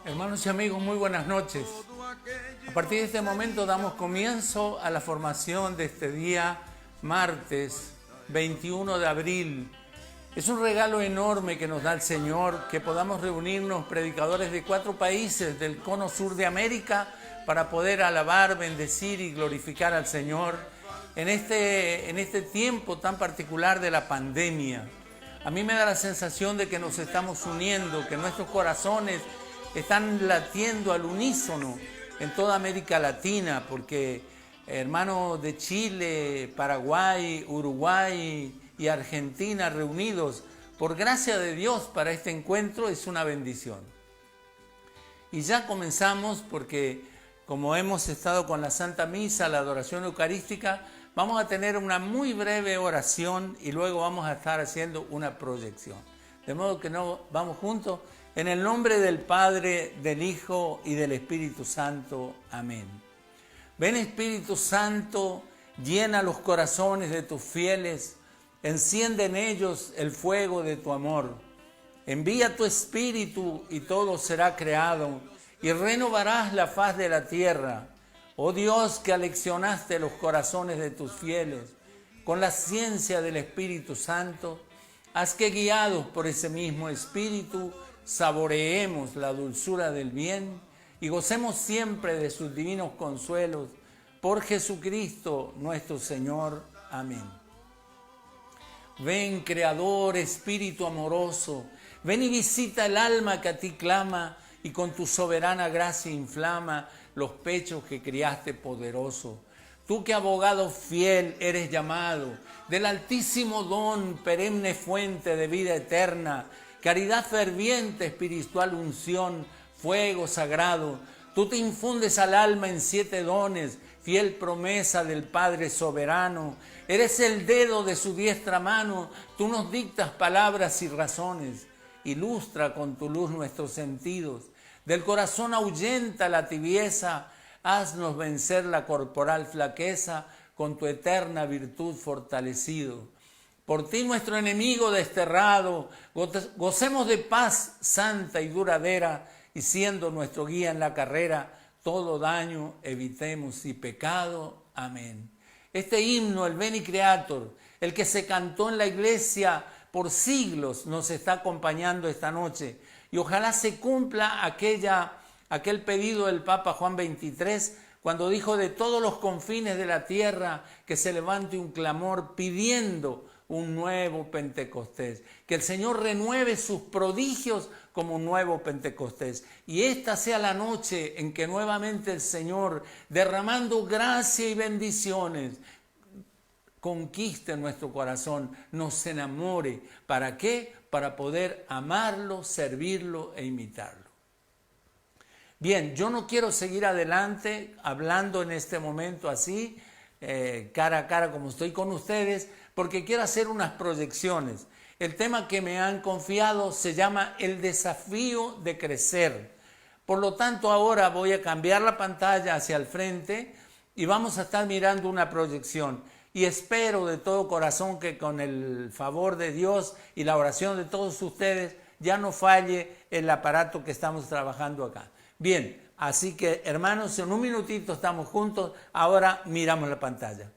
Hermanos y amigos, muy buenas noches. A partir de este momento damos comienzo a la formación de este día, martes 21 de abril. Es un regalo enorme que nos da el Señor, que podamos reunirnos predicadores de 4 países del cono sur de América para poder alabar, bendecir y glorificar al Señor en este tiempo tan particular de la pandemia. A mí me da la sensación de que nos estamos uniendo, que nuestros corazones están latiendo al unísono en toda América Latina, porque hermanos de Chile, Paraguay, Uruguay y Argentina reunidos, por gracia de Dios para este encuentro, es una bendición. Y ya comenzamos porque como hemos estado con la Santa Misa, la adoración eucarística, vamos a tener una muy breve oración y luego vamos a estar haciendo una proyección. De modo que vamos juntos. En el nombre del Padre, del Hijo y del Espíritu Santo. Amén. Ven Espíritu Santo, llena los corazones de tus fieles, enciende en ellos el fuego de tu amor. Envía tu Espíritu y todo será creado y renovarás la faz de la tierra. Oh Dios, que aleccionaste los corazones de tus fieles con la ciencia del Espíritu Santo, haz que guiados por ese mismo Espíritu saboreemos la dulzura del bien y gocemos siempre de sus divinos consuelos. Por Jesucristo nuestro Señor. Amén. Ven, Creador, Espíritu amoroso, ven y visita el alma que a ti clama y con tu soberana gracia inflama los pechos que criaste poderoso. Tú que abogado fiel eres llamado, del altísimo don, perenne fuente de vida eterna, caridad ferviente, espiritual unción, fuego sagrado. Tú te infundes al alma en 7 dones, fiel promesa del Padre soberano. Eres el dedo de su diestra mano, tú nos dictas palabras y razones. Ilustra con tu luz nuestros sentidos. Del corazón ahuyenta la tibieza, haznos vencer la corporal flaqueza, con tu eterna virtud fortalecido. Por ti nuestro enemigo desterrado, gocemos de paz santa y duradera, y siendo nuestro guía en la carrera, todo daño evitemos y pecado. Amén. Este himno, el Veni Creator, el que se cantó en la iglesia por siglos, nos está acompañando esta noche. Y ojalá se cumpla aquel pedido del Papa Juan XXIII, cuando dijo: de todos los confines de la tierra que se levante un clamor pidiendo un nuevo Pentecostés, que el Señor renueve sus prodigios como un nuevo Pentecostés, y esta sea la noche en que nuevamente el Señor, derramando gracia y bendiciones, conquiste nuestro corazón, nos enamore. ¿Para qué? Para poder amarlo, servirlo e imitarlo. Bien, yo no quiero seguir adelante hablando en este momento así, cara a cara como estoy con ustedes, porque quiero hacer unas proyecciones. El tema que me han confiado se llama el desafío de crecer. Por lo tanto, ahora voy a cambiar la pantalla hacia el frente y vamos a estar mirando una proyección. Y espero de todo corazón que con el favor de Dios y la oración de todos ustedes ya no falle el aparato que estamos trabajando acá. Bien, así que hermanos, en un minutito estamos juntos. Ahora miramos la pantalla.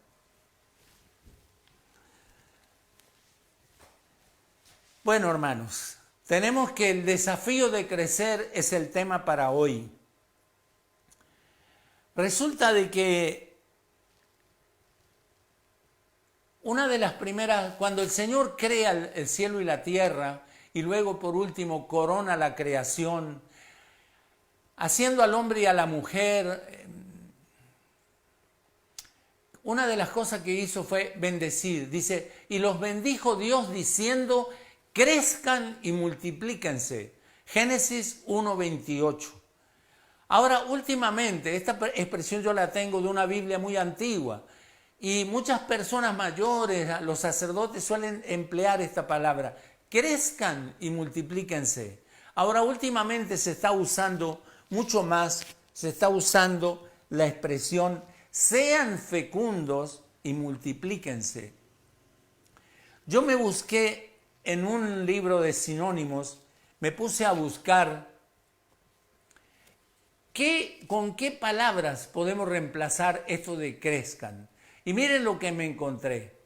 Bueno, hermanos, tenemos que el desafío de crecer es el tema para hoy. Resulta de que una de las primeras, cuando el Señor crea el cielo y la tierra, y luego por último corona la creación, haciendo al hombre y a la mujer, una de las cosas que hizo fue bendecir. Dice: y los bendijo Dios diciendo: crezcan y multiplíquense. Génesis 1:28. Ahora, últimamente, esta expresión yo la tengo de una Biblia muy antigua, y muchas personas mayores, los sacerdotes, suelen emplear esta palabra: crezcan y multiplíquense. Ahora, últimamente se está usando mucho más, se está usando la expresión: sean fecundos y multiplíquense. Yo me busqué en un libro de sinónimos me puse a buscar con qué palabras podemos reemplazar esto de crezcan. Y miren lo que me encontré.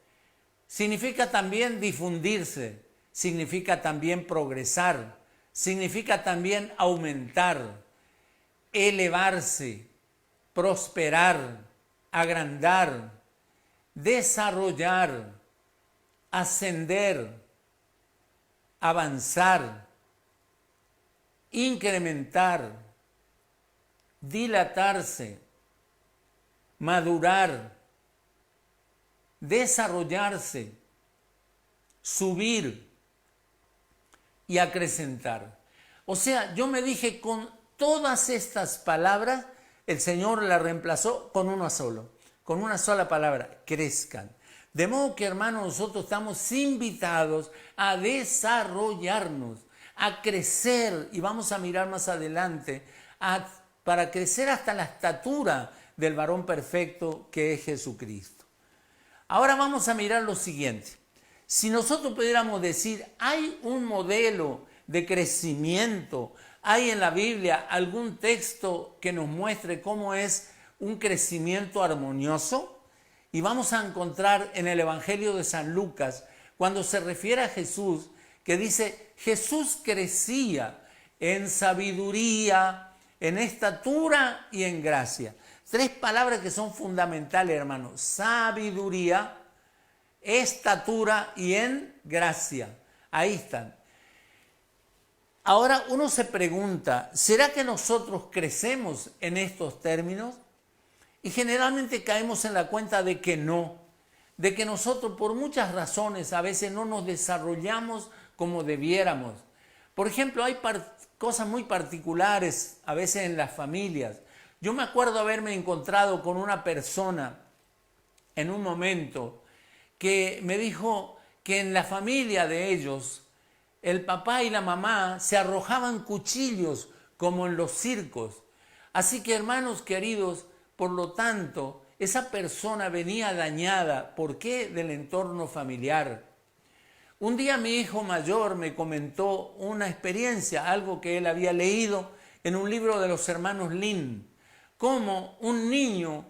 Significa también difundirse, significa también progresar, significa también aumentar, elevarse, prosperar, agrandar, desarrollar, ascender, avanzar, incrementar, dilatarse, madurar, desarrollarse, subir y acrecentar. O sea, yo me dije, con todas estas palabras, el Señor la reemplazó con una sola palabra, crezcan. De modo que, hermanos, nosotros estamos invitados a desarrollarnos, a crecer, y vamos a mirar más adelante, para crecer hasta la estatura del varón perfecto que es Jesucristo. Ahora vamos a mirar lo siguiente. Si nosotros pudiéramos decir, ¿hay un modelo de crecimiento? ¿Hay en la Biblia algún texto que nos muestre cómo es un crecimiento armonioso? Y vamos a encontrar en el Evangelio de San Lucas, cuando se refiere a Jesús, que dice, Jesús crecía en sabiduría, en estatura y en gracia. Tres palabras que son fundamentales, hermanos. Sabiduría, estatura y en gracia. Ahí están. Ahora uno se pregunta, ¿será que nosotros crecemos en estos términos? Y generalmente caemos en la cuenta de que no, de que nosotros por muchas razones a veces no nos desarrollamos como debiéramos. Por ejemplo, hay cosas muy particulares a veces en las familias. Yo me acuerdo haberme encontrado con una persona en un momento que me dijo que en la familia de ellos el papá y la mamá se arrojaban cuchillos como en los circos. Así que, hermanos queridos, por lo tanto, esa persona venía dañada. ¿Por qué? Del entorno familiar. Un día mi hijo mayor me comentó una experiencia, algo que él había leído en un libro de los hermanos Lin, cómo un niño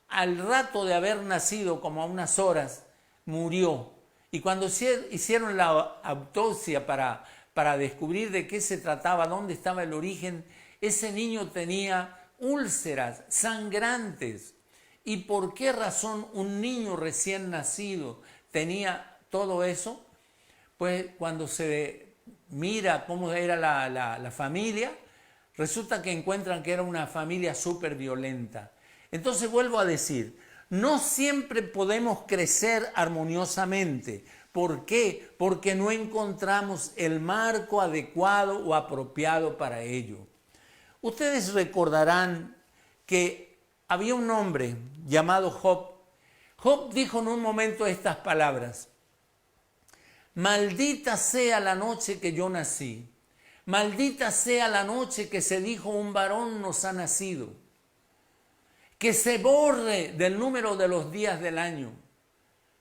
al rato de haber nacido, como a unas horas, murió. Y cuando hicieron la autopsia para descubrir de qué se trataba, dónde estaba el origen, ese niño tenía úlceras sangrantes. ¿Y por qué razón un niño recién nacido tenía todo eso? Pues cuando se mira cómo era la familia, resulta que encuentran que era una familia súper violenta. Entonces vuelvo a decir, no siempre podemos crecer armoniosamente. ¿Por qué? Porque no encontramos el marco adecuado o apropiado para ello. Ustedes recordarán que había un hombre llamado Job. Job dijo en un momento estas palabras: maldita sea la noche que yo nací, maldita sea la noche que se dijo un varón nos ha nacido, que se borre del número de los días del año.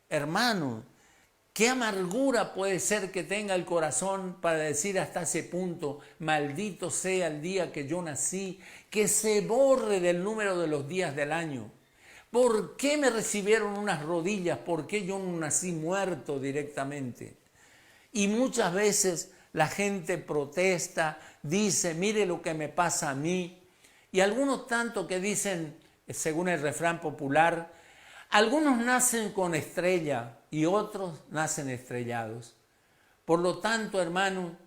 Hermano, qué amargura puede ser que tenga el corazón para decir hasta ese punto, maldito sea el día que yo nací, que se borre del número de los días del año. ¿Por qué me recibieron unas rodillas? ¿Por qué yo no nací muerto directamente? Y muchas veces la gente protesta, dice, mire lo que me pasa a mí. Y algunos tanto que dicen, según el refrán popular, algunos nacen con estrella y otros nacen estrellados. Por lo tanto, hermano,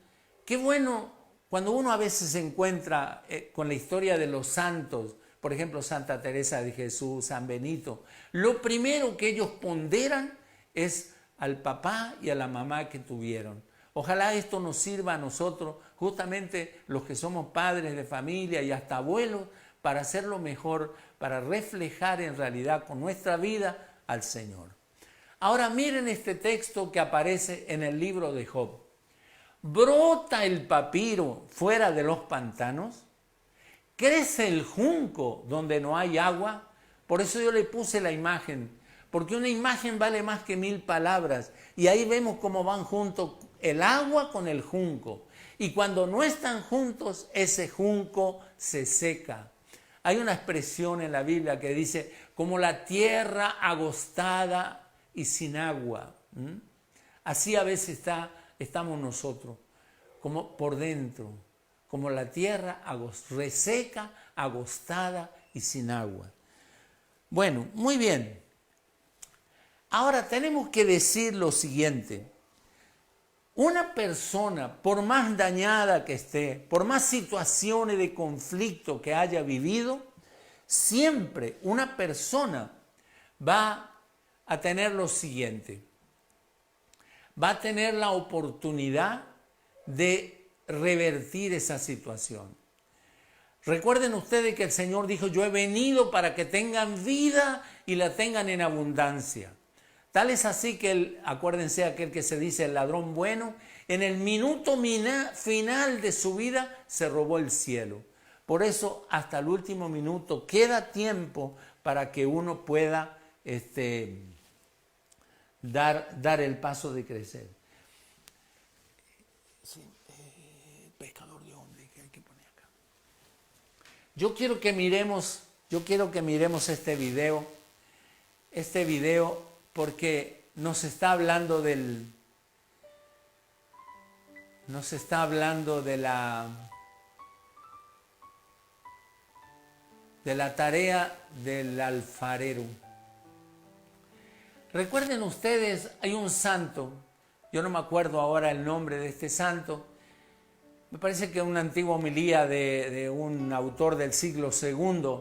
qué bueno cuando uno a veces se encuentra con la historia de los santos, por ejemplo, Santa Teresa de Jesús, San Benito, lo primero que ellos ponderan es al papá y a la mamá que tuvieron. Ojalá esto nos sirva a nosotros, justamente los que somos padres de familia y hasta abuelos, para hacerlo mejor, para reflejar en realidad con nuestra vida al Señor. Ahora miren este texto que aparece en el libro de Job. ¿Brota el papiro fuera de los pantanos? ¿Crece el junco donde no hay agua? Por eso yo le puse la imagen, porque una imagen vale más que 1000 palabras. Y ahí vemos cómo van juntos el agua con el junco. Y cuando no están juntos, ese junco se seca. Hay una expresión en la Biblia que dice, como la tierra agostada y sin agua. Así a veces estamos nosotros, como por dentro, como la tierra reseca, agostada y sin agua. Bueno, muy bien. Ahora tenemos que decir lo siguiente. Una persona, por más dañada que esté, por más situaciones de conflicto que haya vivido, siempre una persona va a tener lo siguiente. Va a tener la oportunidad de revertir esa situación. Recuerden ustedes que el Señor dijo, yo he venido para que tengan vida y la tengan en abundancia. Tal es así que, acuérdense aquel que se dice el ladrón bueno, en el minuto final de su vida se robó el cielo. Por eso hasta el último minuto queda tiempo para que uno pueda dar el paso de crecer. Sí, pescador de hombre que hay que poner acá. Yo quiero que miremos este video porque nos está hablando de la tarea del alfarero. Recuerden ustedes, hay un santo, yo no me acuerdo ahora el nombre de este santo, me parece que una antigua homilía de un autor del siglo II,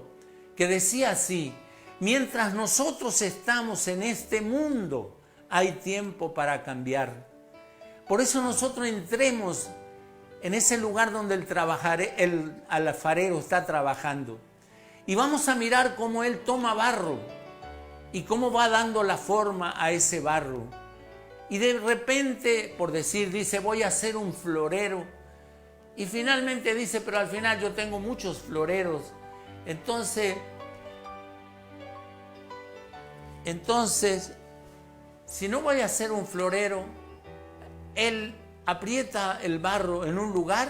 que decía así, mientras nosotros estamos en este mundo, hay tiempo para cambiar. Por eso nosotros entremos en ese lugar donde el alfarero está trabajando y vamos a mirar cómo él toma barro y cómo va dando la forma a ese barro. Y de repente, por decir, dice, voy a hacer un florero. Y finalmente dice, pero al final yo tengo muchos floreros. Entonces, si no voy a hacer un florero, él aprieta el barro en un lugar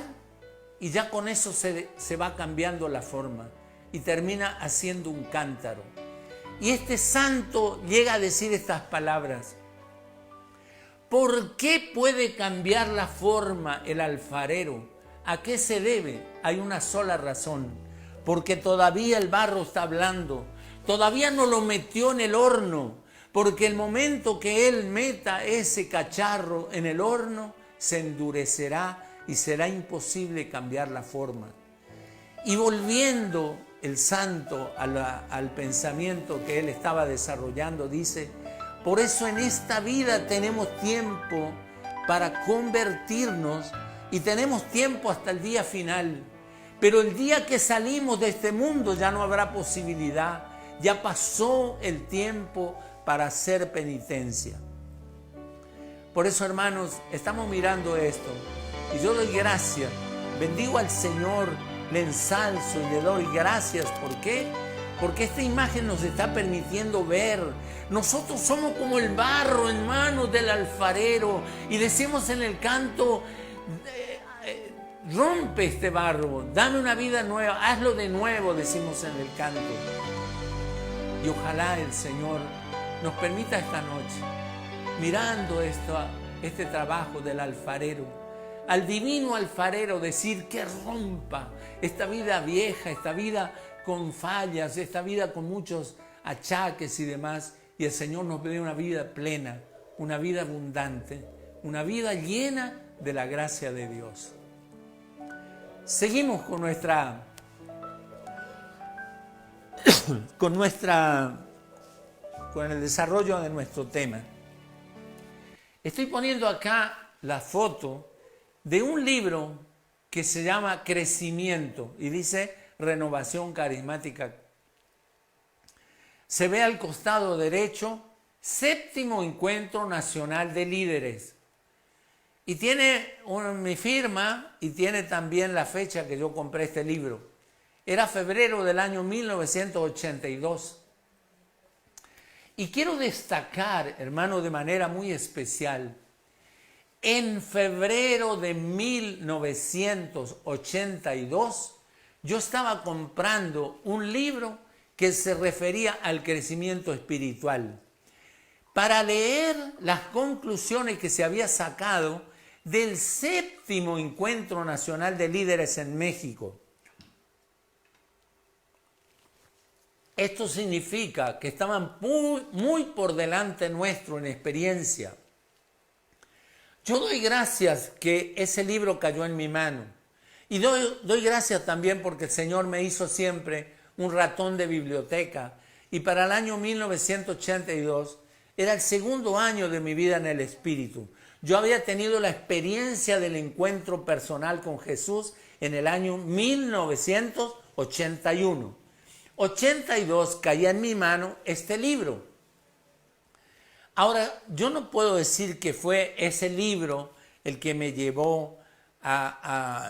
y ya con eso se va cambiando la forma y termina haciendo un cántaro. Y este santo llega a decir estas palabras. ¿Por qué puede cambiar la forma el alfarero? ¿A qué se debe? Hay una sola razón. Porque todavía el barro está blando. Todavía no lo metió en el horno. Porque el momento que él meta ese cacharro en el horno, se endurecerá y será imposible cambiar la forma. Y volviendo el santo al pensamiento que él estaba desarrollando, dice, por eso en esta vida tenemos tiempo para convertirnos y tenemos tiempo hasta el día final. Pero el día que salimos de este mundo ya no habrá posibilidad, ya pasó el tiempo para hacer penitencia. Por eso, hermanos, estamos mirando esto y yo doy gracias, bendigo al Señor, le ensalzo y le doy gracias. ¿Por qué? Porque esta imagen nos está permitiendo ver. Nosotros somos como el barro en manos del alfarero y decimos en el canto, rompe este barro, dame una vida nueva, hazlo de nuevo, decimos en el canto. Y ojalá el Señor nos permita esta noche, mirando este trabajo del alfarero, al divino alfarero, decir que rompa esta vida vieja, esta vida con fallas, esta vida con muchos achaques y demás, y el Señor nos dé una vida plena, una vida abundante, una vida llena de la gracia de Dios. Seguimos con el desarrollo de nuestro tema. Estoy poniendo acá la foto de un libro que se llama Crecimiento y dice Renovación Carismática. Se ve al costado derecho, 7º Encuentro Nacional de Líderes. Y tiene mi firma y tiene también la fecha que yo compré este libro. Era febrero del año 1982. Y quiero destacar, hermano, de manera muy especial, En febrero de 1982, yo estaba comprando un libro que se refería al crecimiento espiritual, para leer las conclusiones que se había sacado del 7º Encuentro Nacional de Líderes en México. Esto significa que estaban muy por delante nuestro en experiencia. Yo doy gracias que ese libro cayó en mi mano. Y doy gracias también porque el Señor me hizo siempre un ratón de biblioteca. Y para el año 1982 era el 2º año de mi vida en el Espíritu. Yo había tenido la experiencia del encuentro personal con Jesús en el año 1981. 82 caía en mi mano este libro. Ahora, yo no puedo decir que fue ese libro el que me llevó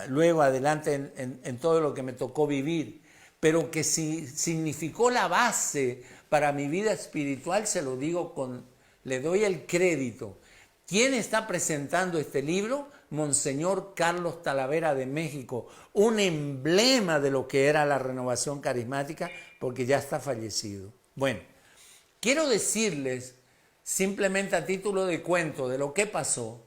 luego adelante en todo lo que me tocó vivir, pero que si significó la base para mi vida espiritual, se lo digo le doy el crédito. ¿Quién está presentando este libro? Monseñor Carlos Talavera de México, un emblema de lo que era la renovación carismática, porque ya está fallecido. Bueno, quiero decirles, simplemente a título de cuento de lo que pasó,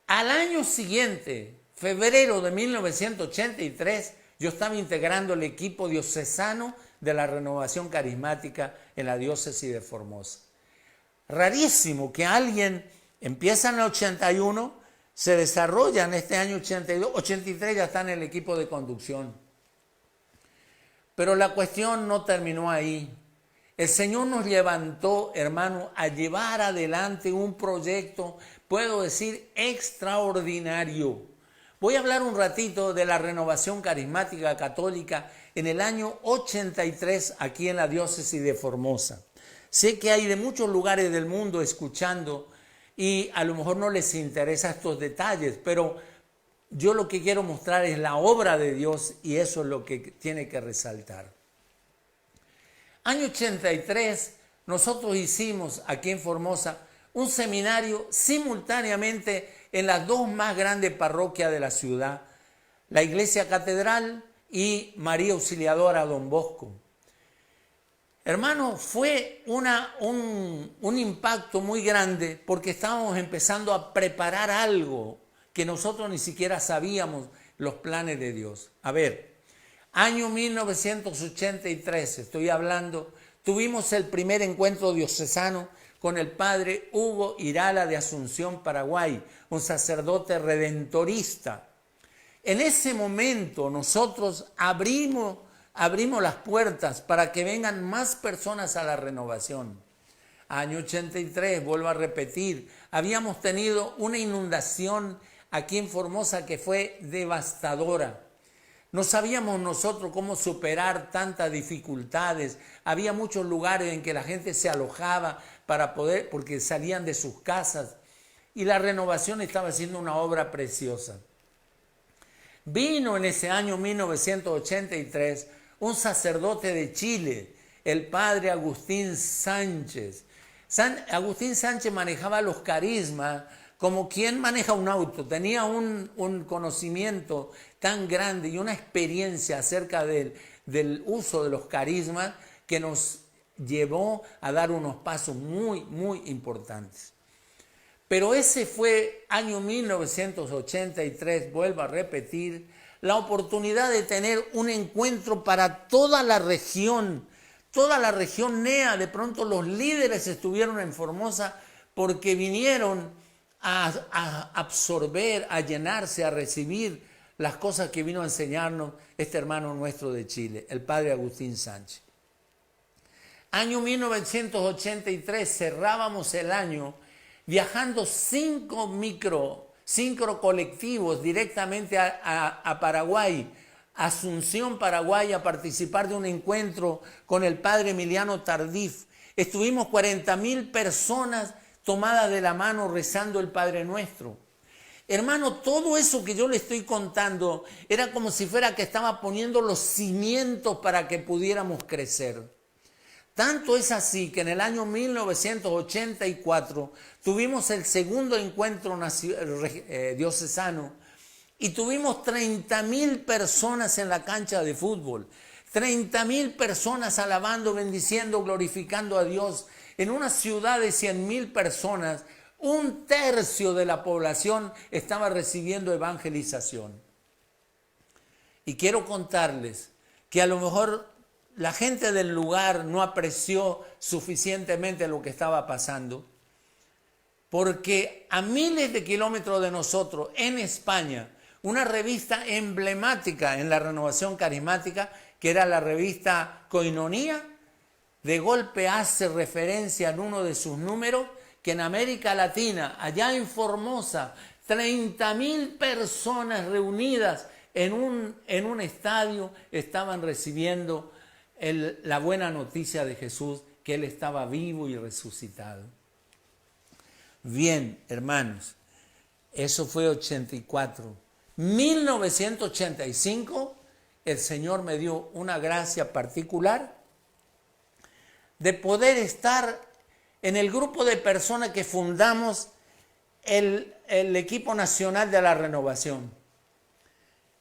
al año siguiente, febrero de 1983, yo estaba integrando el equipo diocesano de la renovación carismática en la diócesis de Formosa. Rarísimo que alguien empieza en el 81, se desarrolla en este año 82, 83 ya está en el equipo de conducción. Pero la cuestión no terminó ahí. El Señor nos levantó, hermano, a llevar adelante un proyecto, puedo decir, extraordinario. Voy a hablar un ratito de la renovación carismática católica en el año 83 aquí en la diócesis de Formosa. Sé que hay de muchos lugares del mundo escuchando y a lo mejor no les interesa estos detalles, pero yo lo que quiero mostrar es la obra de Dios y eso es lo que tiene que resaltar. Año 83, nosotros hicimos aquí en Formosa un seminario simultáneamente en las dos más grandes parroquias de la ciudad, la Iglesia Catedral y María Auxiliadora Don Bosco. Hermano, fue un impacto muy grande porque estábamos empezando a preparar algo que nosotros ni siquiera sabíamos los planes de Dios. A ver, año 1983, estoy hablando, tuvimos el primer encuentro diocesano con el padre Hugo Irala de Asunción, Paraguay, un sacerdote redentorista. En ese momento nosotros abrimos las puertas para que vengan más personas a la renovación. Año 83, vuelvo a repetir, habíamos tenido una inundación aquí en Formosa que fue devastadora. No sabíamos nosotros cómo superar tantas dificultades. Había muchos lugares en que la gente se alojaba porque salían de sus casas y la renovación estaba haciendo una obra preciosa. Vino en ese año 1983 un sacerdote de Chile, el padre Agustín Sánchez. Agustín Sánchez manejaba los carismas como quien maneja un auto. Tenía un conocimiento tan grande y una experiencia acerca del uso de los carismas que nos llevó a dar unos pasos muy, muy importantes. Pero ese fue año 1983, vuelvo a repetir, la oportunidad de tener un encuentro para toda la región NEA. De pronto los líderes estuvieron en Formosa porque vinieron a absorber, a llenarse, a recibir las cosas que vino a enseñarnos este hermano nuestro de Chile, el padre Agustín Sánchez. Año 1983, cerrábamos el año viajando 5 colectivos directamente a Paraguay, Asunción, Paraguay, a participar de un encuentro con el padre Emiliano Tardif. Estuvimos 40.000 personas tomadas de la mano rezando el Padre Nuestro. Hermano, todo eso que yo le estoy contando era como si fuera que estaba poniendo los cimientos para que pudiéramos crecer. Tanto es así que en el año 1984 tuvimos el segundo encuentro diocesano y tuvimos 30,000 personas en la cancha de fútbol, 30,000 personas alabando, bendiciendo, glorificando a Dios. En una ciudad de 100,000 personas, 1/3 de la población estaba recibiendo evangelización. Y quiero contarles que a lo mejor la gente del lugar no apreció suficientemente lo que estaba pasando, porque a miles de kilómetros de nosotros, en España, una revista emblemática en la renovación carismática, que era la revista Koinonía, de golpe hace referencia en uno de sus números que en América Latina, allá en Formosa, 30,000 personas reunidas en un estadio estaban recibiendo la buena noticia de Jesús, que Él estaba vivo y resucitado. Bien, hermanos, eso fue 84. 1985, el Señor me dio una gracia particular de poder estar en el grupo de personas que fundamos el equipo nacional de la renovación.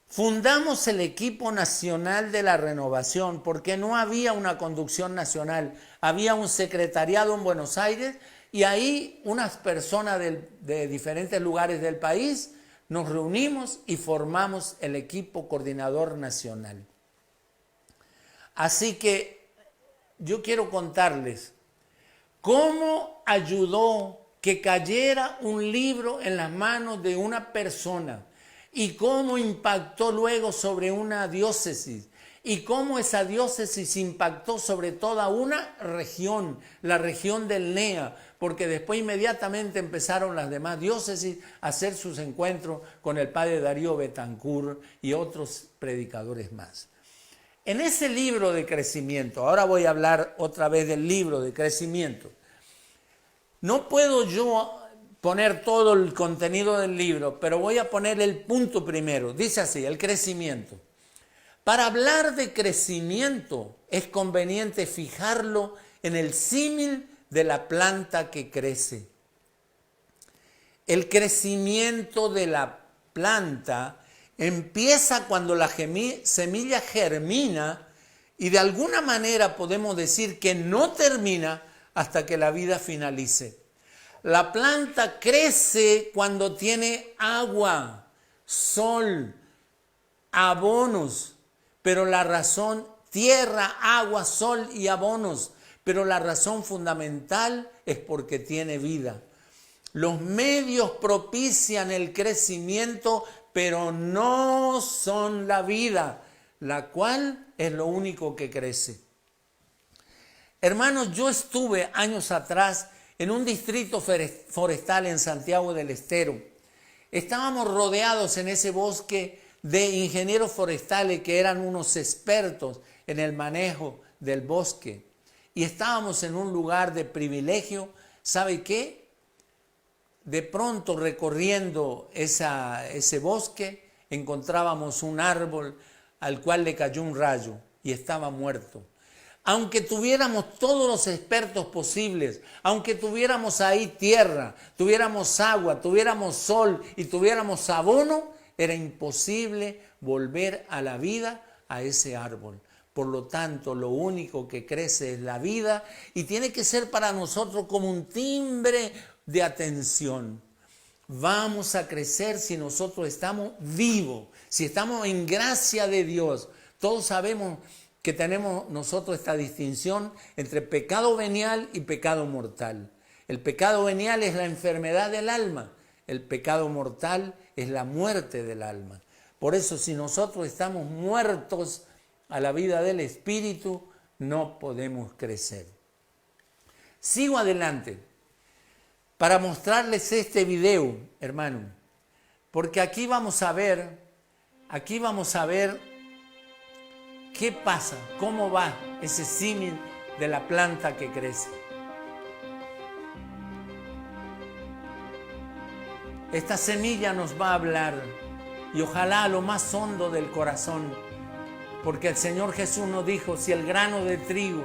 Fundamos el equipo nacional de la renovación porque no había una conducción nacional, había un secretariado en Buenos Aires y ahí unas personas de diferentes lugares del país nos reunimos y formamos el equipo coordinador nacional. Así que yo quiero contarles cómo ayudó que cayera un libro en las manos de una persona y cómo impactó luego sobre una diócesis y cómo esa diócesis impactó sobre toda una región, la región del NEA, porque después inmediatamente empezaron las demás diócesis a hacer sus encuentros con el padre Darío Betancourt y otros predicadores más. En ese libro de crecimiento, ahora voy a hablar otra vez del libro de crecimiento, no puedo yo poner todo el contenido del libro, pero voy a poner el punto primero. Dice así, el crecimiento. Para hablar de crecimiento es conveniente fijarlo en el símil de la planta que crece. El crecimiento de la planta empieza cuando la semilla germina y de alguna manera podemos decir que no termina hasta que la vida finalice. La planta crece cuando tiene agua, sol, abonos, pero la razón, tierra, agua, sol y abonos, pero la razón fundamental es porque tiene vida. Los medios propician el crecimiento, pero no son la vida, la cual es lo único que crece. Hermanos, yo estuve años atrás en un distrito forestal en Santiago del Estero. Estábamos rodeados en ese bosque de ingenieros forestales que eran unos expertos en el manejo del bosque. Y estábamos en un lugar de privilegio. ¿Sabe qué? De pronto recorriendo ese bosque encontrábamos un árbol al cual le cayó un rayo y estaba muerto. Aunque tuviéramos todos los expertos posibles, aunque tuviéramos ahí tierra, tuviéramos agua, tuviéramos sol y tuviéramos abono, era imposible volver a la vida a ese árbol. Por lo tanto, lo único que crece es la vida y tiene que ser para nosotros como un timbre de atención. Vamos a crecer si nosotros estamos vivos, si estamos en gracia de Dios. Todos sabemos que tenemos nosotros esta distinción entre pecado venial y pecado mortal. El pecado venial es la enfermedad del alma, el pecado mortal es la muerte del alma. Por eso, si nosotros estamos muertos a la vida del Espíritu, no podemos crecer. Sigo adelante para mostrarles este video, hermano, porque aquí vamos a ver ¿qué pasa? ¿Cómo va ese símil de la planta que crece? Esta semilla nos va a hablar y ojalá a lo más hondo del corazón, porque el Señor Jesús nos dijo, si el grano de trigo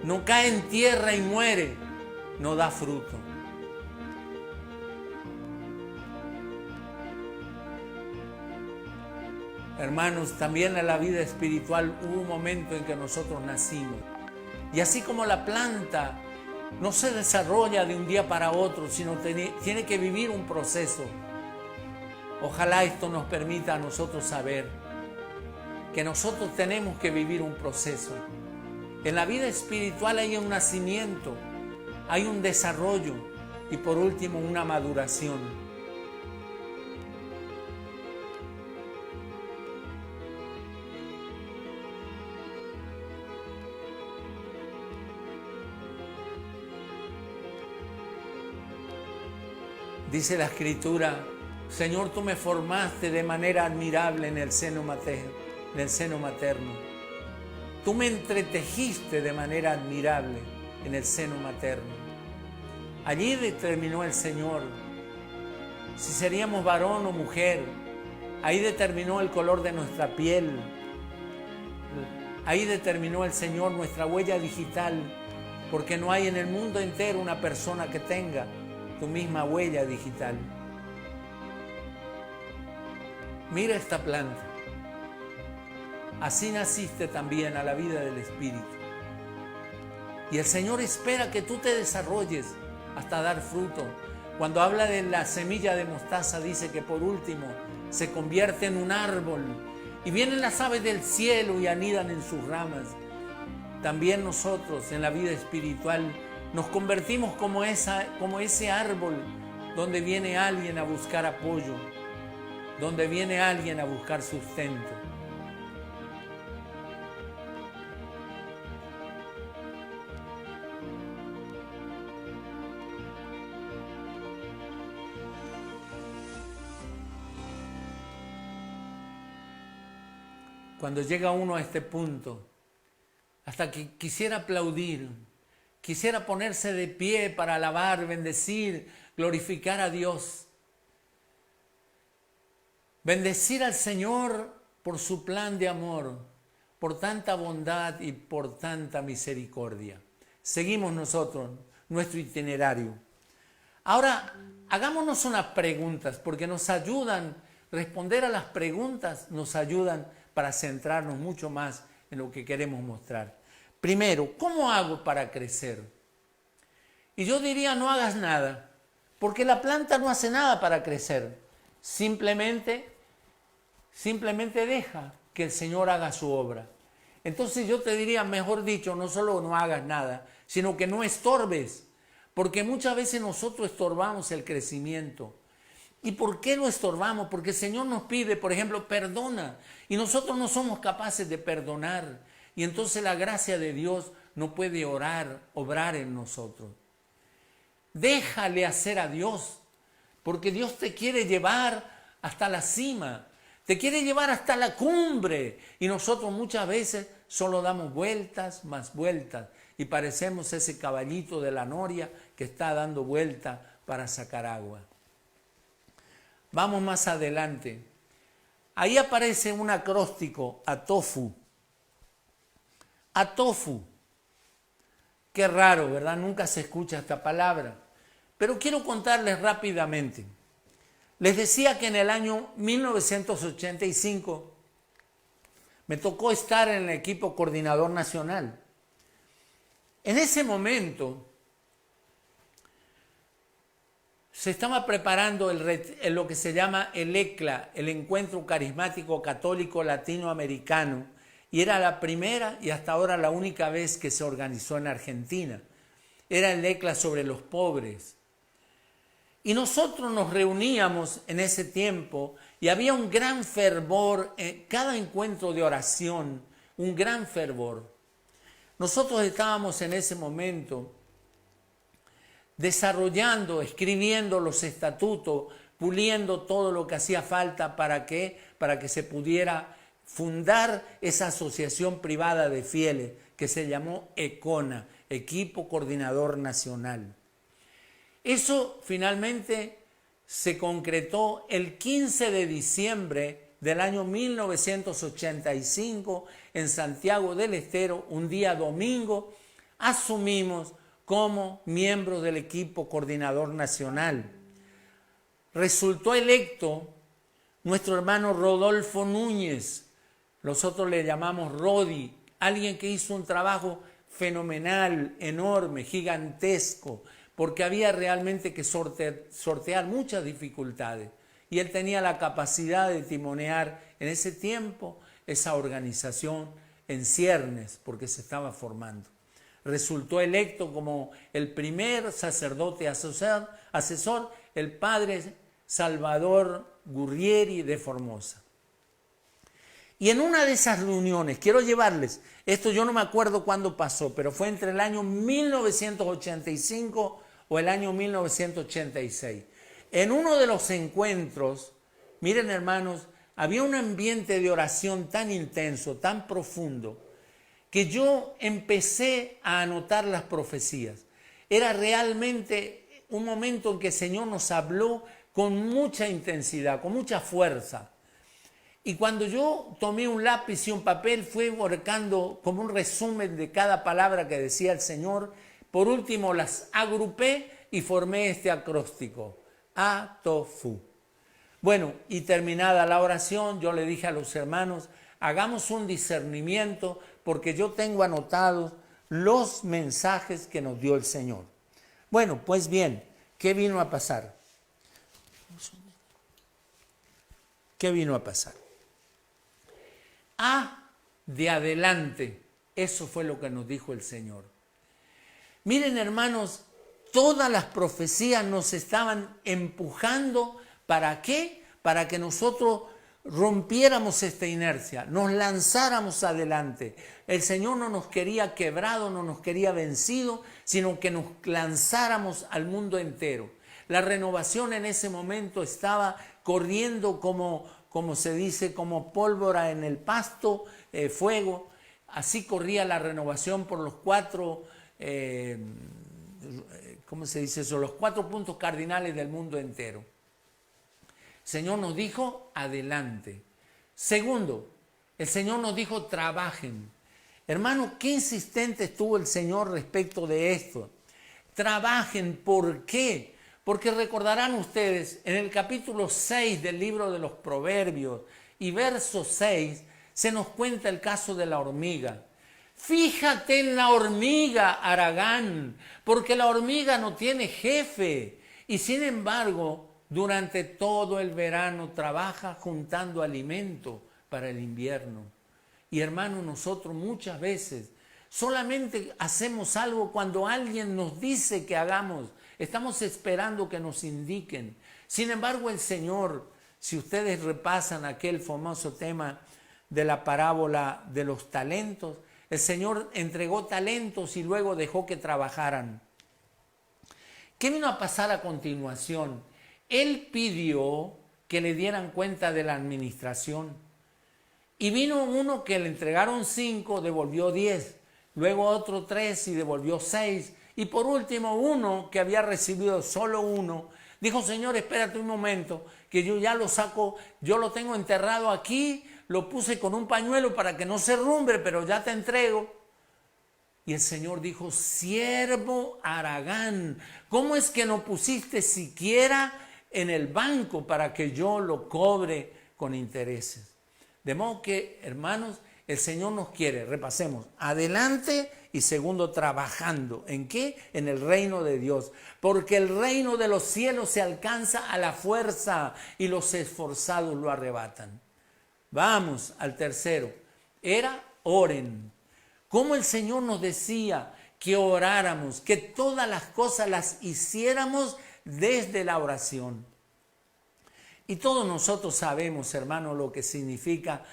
no cae en tierra y muere, no da fruto. Hermanos, también en la vida espiritual hubo un momento en que nosotros nacimos. Y así como la planta no se desarrolla de un día para otro, sino tiene que vivir un proceso. Ojalá esto nos permita a nosotros saber que nosotros tenemos que vivir un proceso. En la vida espiritual hay un nacimiento, hay un desarrollo y por último una maduración. Dice la Escritura, Señor, tú me formaste de manera admirable en el seno materno. Tú me entretejiste de manera admirable en el seno materno. Allí determinó el Señor si seríamos varón o mujer. Ahí determinó el color de nuestra piel. Ahí determinó el Señor nuestra huella digital, porque no hay en el mundo entero una persona que tenga tu misma huella digital. Mira esta planta. Así naciste también a la vida del Espíritu. Y el Señor espera que tú te desarrolles hasta dar fruto. Cuando habla de la semilla de mostaza, dice que por último se convierte en un árbol. Y vienen las aves del cielo y anidan en sus ramas. También nosotros en la vida espiritual nos convertimos como ese árbol donde viene alguien a buscar apoyo, donde viene alguien a buscar sustento. Cuando llega uno a este punto, hasta que quisiera aplaudir, quisiera ponerse de pie para alabar, bendecir, glorificar a Dios. Bendecir al Señor por su plan de amor, por tanta bondad y por tanta misericordia. Seguimos nosotros nuestro itinerario. Ahora, hagámonos unas preguntas, porque nos ayudan, responder a las preguntas nos ayudan para centrarnos mucho más en lo que queremos mostrar. Primero, ¿cómo hago para crecer? Y yo diría, no hagas nada, porque la planta no hace nada para crecer. Simplemente deja que el Señor haga su obra. Entonces yo te diría, mejor dicho, no solo no hagas nada, sino que no estorbes, porque muchas veces nosotros estorbamos el crecimiento. ¿Y por qué lo estorbamos? Porque el Señor nos pide, por ejemplo, perdona, y nosotros no somos capaces de perdonar, y entonces la gracia de Dios no puede obrar en nosotros. Déjale hacer a Dios, porque Dios te quiere llevar hasta la cima, te quiere llevar hasta la cumbre, y nosotros muchas veces solo damos vueltas, más vueltas, y parecemos ese caballito de la noria que está dando vuelta para sacar agua. Vamos más adelante. Ahí aparece un acróstico, atofu. Atofu. Qué raro, ¿verdad? Nunca se escucha esta palabra. Pero quiero contarles rápidamente. Les decía que en el año 1985 me tocó estar en el equipo coordinador nacional. En ese momento se estaba preparando lo que se llama el ECLA, el Encuentro Carismático Católico Latinoamericano, y era la primera y hasta ahora la única vez que se organizó en Argentina. Era el ECLA sobre los pobres. Y nosotros nos reuníamos en ese tiempo y había un gran fervor en cada encuentro de oración, un gran fervor. Nosotros estábamos en ese momento desarrollando, escribiendo los estatutos, puliendo todo lo que hacía falta para que se pudiera fundar esa asociación privada de fieles que se llamó ECONA, Equipo Coordinador Nacional. Eso finalmente se concretó el 15 de diciembre del año 1985 en Santiago del Estero, un día domingo, asumimos como miembros del equipo coordinador nacional. Resultó electo nuestro hermano Rodolfo Núñez, nosotros le llamamos Rodi, alguien que hizo un trabajo fenomenal, enorme, gigantesco, porque había realmente que sortear muchas dificultades. Y él tenía la capacidad de timonear en ese tiempo esa organización en ciernes, porque se estaba formando. Resultó electo como el primer sacerdote asesor, el padre Salvador Gurrieri de Formosa. Y en una de esas reuniones, quiero llevarles, esto yo no me acuerdo cuándo pasó, pero fue entre el año 1985 o el año 1986. En uno de los encuentros, miren hermanos, había un ambiente de oración tan intenso, tan profundo, que yo empecé a anotar las profecías. Era realmente un momento en que el Señor nos habló con mucha intensidad, con mucha fuerza. Y cuando yo tomé un lápiz y un papel, fui marcando como un resumen de cada palabra que decía el Señor. Por último, las agrupé y formé este acróstico: ATOFU. Bueno, y terminada la oración, yo le dije a los hermanos, hagamos un discernimiento, porque yo tengo anotados los mensajes que nos dio el Señor. Bueno, pues bien, ¿qué vino a pasar? ¿Qué vino a pasar? De adelante, eso fue lo que nos dijo el Señor. Miren hermanos, todas las profecías nos estaban empujando, ¿para qué? Para que nosotros rompiéramos esta inercia, nos lanzáramos adelante. El Señor no nos quería quebrado, no nos quería vencido, sino que nos lanzáramos al mundo entero. La renovación en ese momento estaba corriendo como se dice, como pólvora en el pasto, fuego. Así corría la renovación por los cuatro, ¿cómo se dice eso? Los 4 puntos cardinales del mundo entero. El Señor nos dijo, adelante. Segundo, el Señor nos dijo, trabajen. Hermano, qué insistente estuvo el Señor respecto de esto. Trabajen, ¿por qué? Porque recordarán ustedes, en el capítulo 6 del libro de los Proverbios y verso 6, se nos cuenta el caso de la hormiga. Fíjate en la hormiga, Aragán, porque la hormiga no tiene jefe y sin embargo, durante todo el verano trabaja juntando alimento para el invierno. Y hermano, nosotros muchas veces solamente hacemos algo cuando alguien nos dice que hagamos. Estamos esperando que nos indiquen. Sin embargo, el Señor, si ustedes repasan aquel famoso tema de la parábola de los talentos, el Señor entregó talentos y luego dejó que trabajaran. ¿Qué vino a pasar a continuación? Él pidió que le dieran cuenta de la administración. Y vino uno que le entregaron 5, devolvió 10. Luego otro 3 y devolvió 6. Y por último uno que había recibido solo 1, dijo, Señor, espérate un momento, que yo ya lo saco, yo lo tengo enterrado aquí, lo puse con un pañuelo para que no se rumbre, pero ya te entrego. Y el Señor dijo, siervo Aragán, ¿cómo es que no pusiste siquiera en el banco para que yo lo cobre con intereses? De modo que, hermanos, el Señor nos quiere, repasemos, adelante y segundo, trabajando. ¿En qué? En el reino de Dios. Porque el reino de los cielos se alcanza a la fuerza y los esforzados lo arrebatan. Vamos al tercero. Era oren. Como el Señor nos decía que oráramos, que todas las cosas las hiciéramos desde la oración. Y todos nosotros sabemos, hermano, lo que significa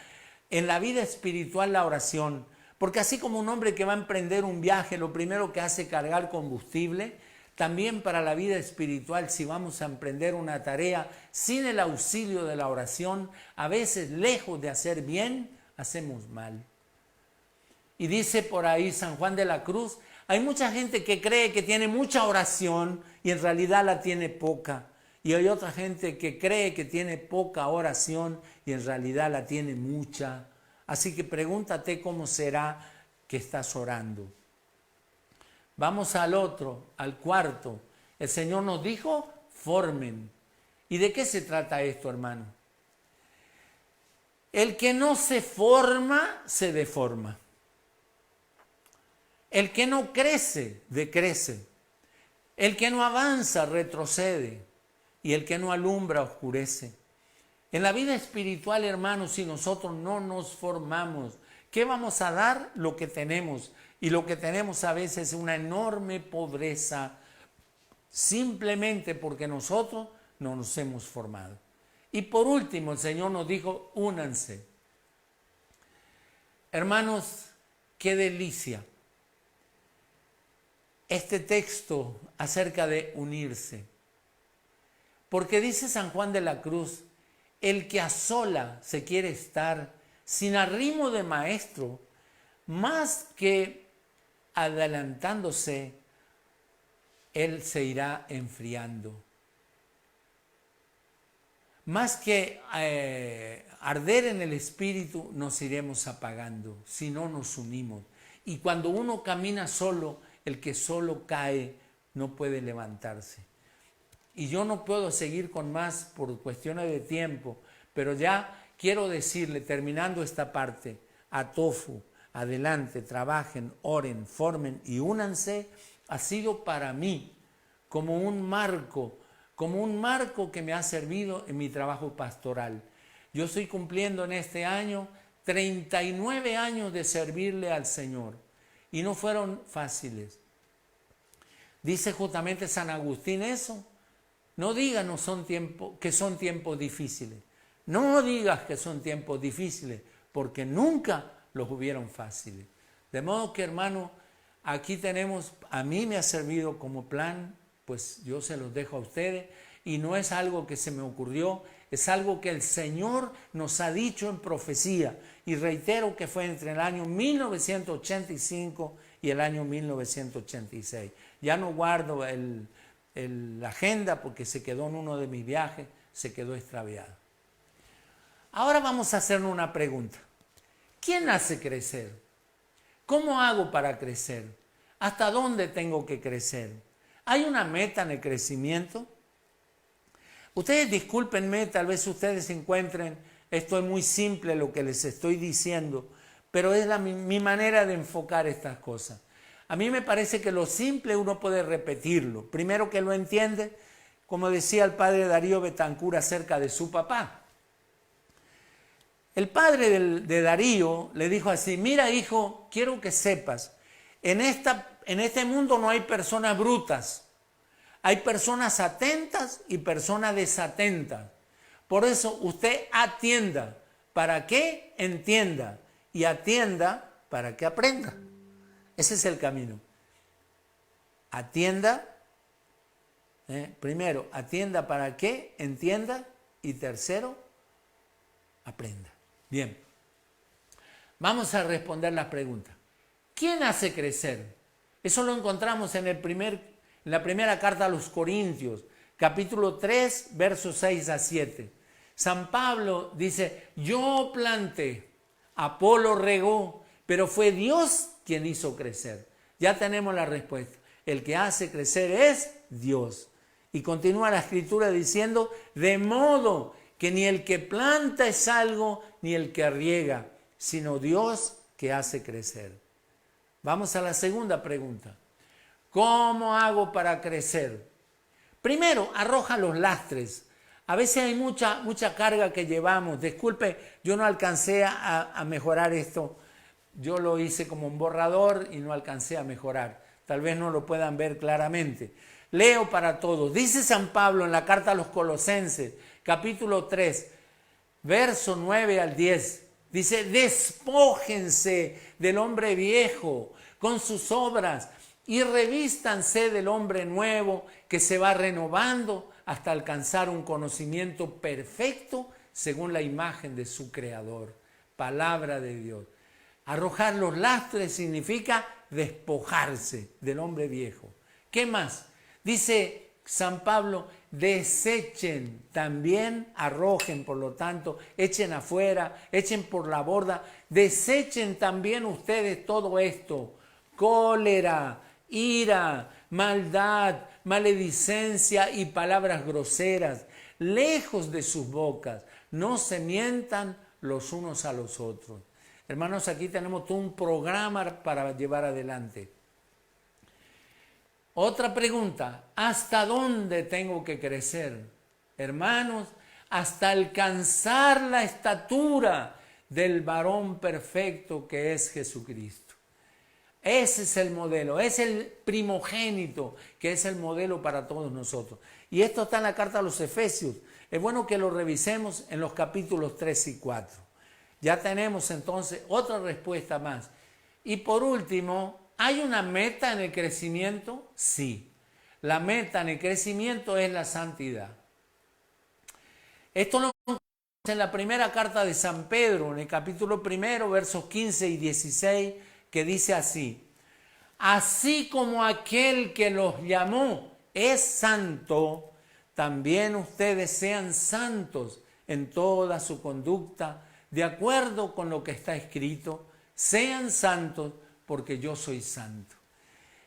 en la vida espiritual la oración. Porque así como un hombre que va a emprender un viaje, lo primero que hace es cargar combustible, también para la vida espiritual, si vamos a emprender una tarea sin el auxilio de la oración, a veces lejos de hacer bien, hacemos mal. Y dice por ahí San Juan de la Cruz, hay mucha gente que cree que tiene mucha oración y en realidad la tiene poca. Y hay otra gente que cree que tiene poca oración y en realidad la tiene mucha. Así que pregúntate cómo será que estás orando. Vamos al otro, al cuarto. El Señor nos dijo, formen. ¿Y de qué se trata esto, hermano? El que no se forma, se deforma. El que no crece, decrece. El que no avanza, retrocede. Y el que no alumbra, oscurece. En la vida espiritual, hermanos, si nosotros no nos formamos, ¿qué vamos a dar? Lo que tenemos. Y lo que tenemos a veces es una enorme pobreza, simplemente porque nosotros no nos hemos formado. Y por último, el Señor nos dijo, únanse. Hermanos, qué delicia este texto acerca de unirse. Porque dice San Juan de la Cruz, el que a sola se quiere estar sin arrimo de maestro, más que adelantándose, él se irá enfriando. Más que arder en el espíritu, nos iremos apagando si no nos unimos. Y cuando uno camina solo, el que solo cae no puede levantarse. Y yo no puedo seguir con más por cuestiones de tiempo, pero ya quiero decirle, terminando esta parte, a Tofu, adelante, trabajen, oren, formen y únanse, ha sido para mí como un marco que me ha servido en mi trabajo pastoral. Yo estoy cumpliendo en este año 39 años de servirle al Señor y no fueron fáciles. Dice justamente San Agustín eso. No digas que son tiempos difíciles. No digas que son tiempos difíciles, porque nunca los hubieron fáciles. De modo que, hermano, aquí tenemos, a mí me ha servido como plan, pues yo se los dejo a ustedes, y no es algo que se me ocurrió, es algo que el Señor nos ha dicho en profecía, y reitero que fue entre el año 1985 y el año 1986. Ya no guardo la agenda porque se quedó en uno de mis viajes, se quedó extraviado. Ahora vamos a hacernos una pregunta. ¿Quién hace crecer? ¿Cómo hago para crecer? ¿Hasta dónde tengo que crecer? ¿Hay una meta en el crecimiento? Ustedes discúlpenme, tal vez ustedes encuentren, esto es muy simple lo que les estoy diciendo, pero es mi manera de enfocar estas cosas. A mí me parece que lo simple uno puede repetirlo. Primero que lo entiende, como decía el padre Darío Betancur acerca de su papá. El padre de Darío le dijo así, mira hijo, quiero que sepas, en este mundo no hay personas brutas, hay personas atentas y personas desatentas. Por eso usted atienda para que entienda y atienda para que aprenda. Ese es el camino. Atienda, primero, atienda para que entienda y tercero, aprenda. Bien, vamos a responder las preguntas. ¿Quién hace crecer? Eso lo encontramos en la primera carta a los Corintios, capítulo 3, versos 6 a 7. San Pablo dice, yo planté, Apolo regó, pero fue Dios quien hizo crecer. Ya tenemos la respuesta. El que hace crecer es Dios. Y continúa la escritura diciendo, de modo que ni el que planta es algo, ni el que riega, sino Dios que hace crecer. Vamos a la segunda pregunta. ¿Cómo hago para crecer? Primero, arroja los lastres. A veces hay mucha carga que llevamos. Disculpe, yo no alcancé a mejorar esto. Yo lo hice como un borrador y no alcancé a mejorar. Tal vez no lo puedan ver claramente. Leo para todos. Dice San Pablo en la carta a los Colosenses, capítulo 3, verso 9 al 10. Dice, despójense del hombre viejo con sus obras y revístanse del hombre nuevo que se va renovando hasta alcanzar un conocimiento perfecto según la imagen de su Creador. Palabra de Dios. Arrojar los lastres significa despojarse del hombre viejo. ¿Qué más? Dice San Pablo, desechen también, arrojen, por lo tanto, echen afuera, echen por la borda, desechen también ustedes todo esto, cólera, ira, maldad, maledicencia y palabras groseras, lejos de sus bocas. No se mientan los unos a los otros. Hermanos, aquí tenemos todo un programa para llevar adelante. Otra pregunta, ¿hasta dónde tengo que crecer? Hermanos, hasta alcanzar la estatura del varón perfecto que es Jesucristo. Ese es el modelo, es el primogénito que es el modelo para todos nosotros. Y esto está en la carta a los Efesios. Es bueno que lo revisemos en los capítulos 3 y 4. Ya tenemos entonces otra respuesta más. Y por último, ¿hay una meta en el crecimiento? Sí. La meta en el crecimiento es la santidad. Esto lo encontramos en la primera carta de San Pedro, en el capítulo 1, versos 15 y 16, que dice así: así como aquel que los llamó es santo, también ustedes sean santos en toda su conducta, de acuerdo con lo que está escrito, sean santos porque yo soy santo.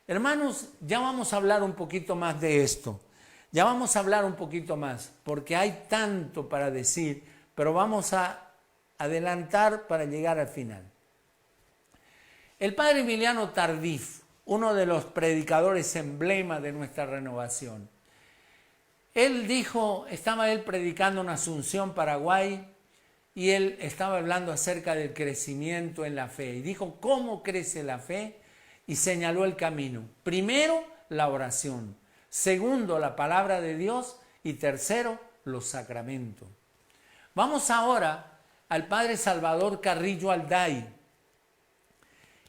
Hermanos, ya vamos a hablar un poquito más de esto. Ya vamos a hablar un poquito más, porque hay tanto para decir, pero vamos a adelantar para llegar al final. El padre Emiliano Tardif, uno de los predicadores emblema de nuestra renovación, él dijo, estaba él predicando en Asunción, Paraguay, y él estaba hablando acerca del crecimiento en la fe. Y dijo, ¿cómo crece la fe? Y señaló el camino. Primero, la oración. Segundo, la palabra de Dios. Y tercero, los sacramentos. Vamos ahora al padre Salvador Carrillo Alday.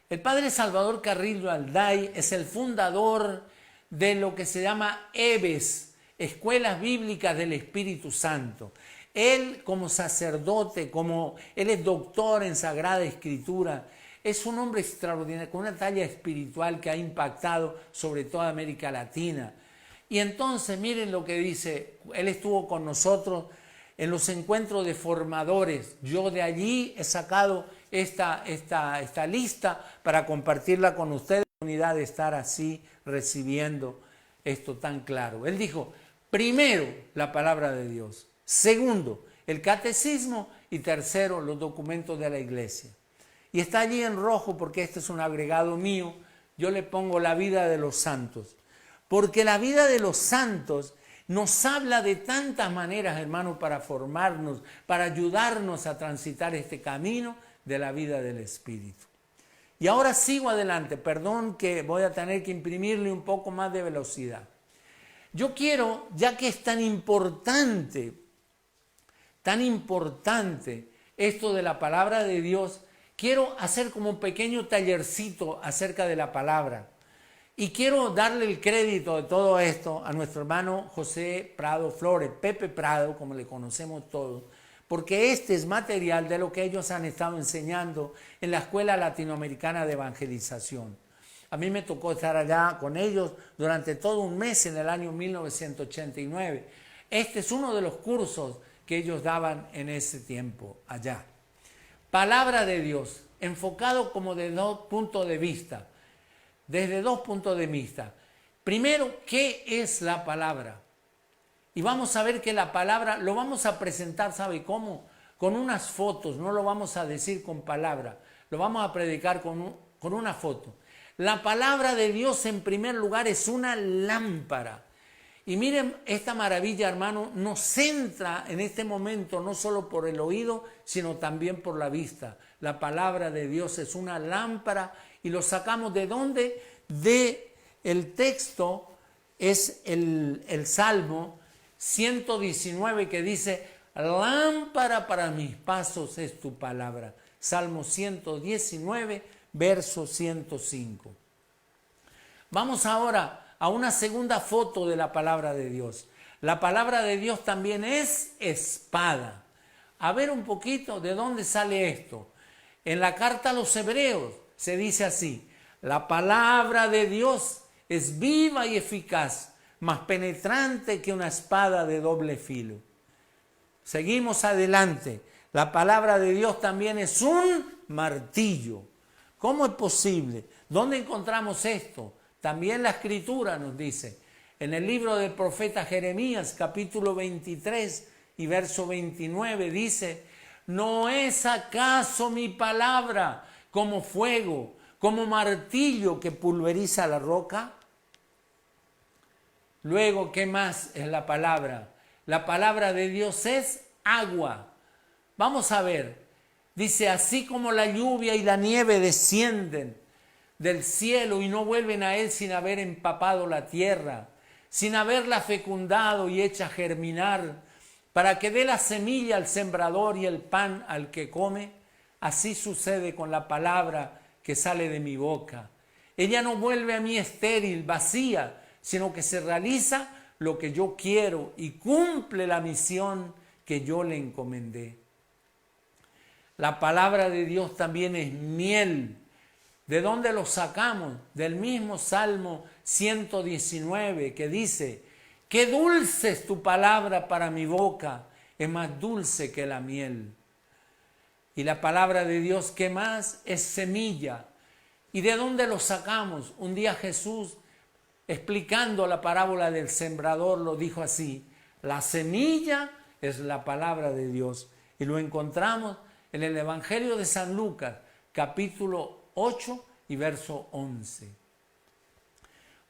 El padre Salvador Carrillo Alday es el fundador de lo que se llama EBES, Escuelas Bíblicas del Espíritu Santo. Él como sacerdote, él es doctor en Sagrada Escritura, es un hombre extraordinario, con una talla espiritual que ha impactado sobre toda América Latina. Y entonces miren lo que dice, él estuvo con nosotros en los encuentros de formadores. Yo de allí he sacado esta lista para compartirla con ustedes, la oportunidad de estar así recibiendo esto tan claro. Él dijo, primero, la palabra de Dios. Segundo, el catecismo. Y tercero, los documentos de la iglesia. Y está allí en rojo porque este es un agregado mío. Yo le pongo la vida de los santos. Porque la vida de los santos nos habla de tantas maneras, hermanos, para formarnos, para ayudarnos a transitar este camino de la vida del Espíritu. Y ahora sigo adelante. Perdón que voy a tener que imprimirle un poco más de velocidad. Yo quiero, ya que es tan importante esto de la palabra de Dios, quiero hacer como un pequeño tallercito acerca de la palabra. Y quiero darle el crédito de todo esto a nuestro hermano José Prado Flores, Pepe Prado, como le conocemos todos, porque este es material de lo que ellos han estado enseñando en la Escuela Latinoamericana de Evangelización. A mí me tocó estar allá con ellos durante todo un mes en el año 1989. Este es uno de los cursos que ellos daban en ese tiempo allá. Palabra de Dios, enfocado como de dos puntos de vista. Desde dos puntos de vista. Primero, ¿qué es la palabra? Y vamos a ver que la palabra lo vamos a presentar, ¿sabe cómo? Con unas fotos, no lo vamos a decir con palabra, lo vamos a predicar con una foto. La palabra de Dios en primer lugar es una lámpara. Y miren esta maravilla, hermano, nos centra en este momento no solo por el oído, sino también por la vista. La palabra de Dios es una lámpara y lo sacamos ¿de dónde? De el texto, es el Salmo 119 que dice, lámpara para mis pasos es tu palabra. Salmo 119, verso 105. Vamos ahora a una segunda foto de la palabra de Dios. La palabra de Dios también es espada. A ver un poquito de dónde sale esto. En la carta a los Hebreos se dice así, la palabra de Dios es viva y eficaz, más penetrante que una espada de doble filo. Seguimos adelante. La palabra de Dios también es un martillo. ¿Cómo es posible? ¿Dónde encontramos esto? También la Escritura nos dice, en el libro del profeta Jeremías, capítulo 23 y verso 29, dice, ¿no es acaso mi palabra como fuego, como martillo que pulveriza la roca? Luego, ¿qué más es la palabra? La palabra de Dios es agua. Vamos a ver, dice, así como la lluvia y la nieve descienden del cielo y no vuelven a él sin haber empapado la tierra, sin haberla fecundado y hecha germinar, para que dé la semilla al sembrador y el pan al que come, así sucede con la palabra que sale de mi boca. Ella no vuelve a mí estéril, vacía, sino que se realiza lo que yo quiero y cumple la misión que yo le encomendé. La palabra de Dios también es miel. ¿De dónde lo sacamos? Del mismo Salmo 119 que dice, qué dulce es tu palabra para mi boca, es más dulce que la miel. Y la palabra de Dios, ¿qué más? Es semilla. ¿Y de dónde lo sacamos? Un día Jesús, explicando la parábola del sembrador, lo dijo así, la semilla es la palabra de Dios. Y lo encontramos en el Evangelio de San Lucas, capítulo 8 y verso 11.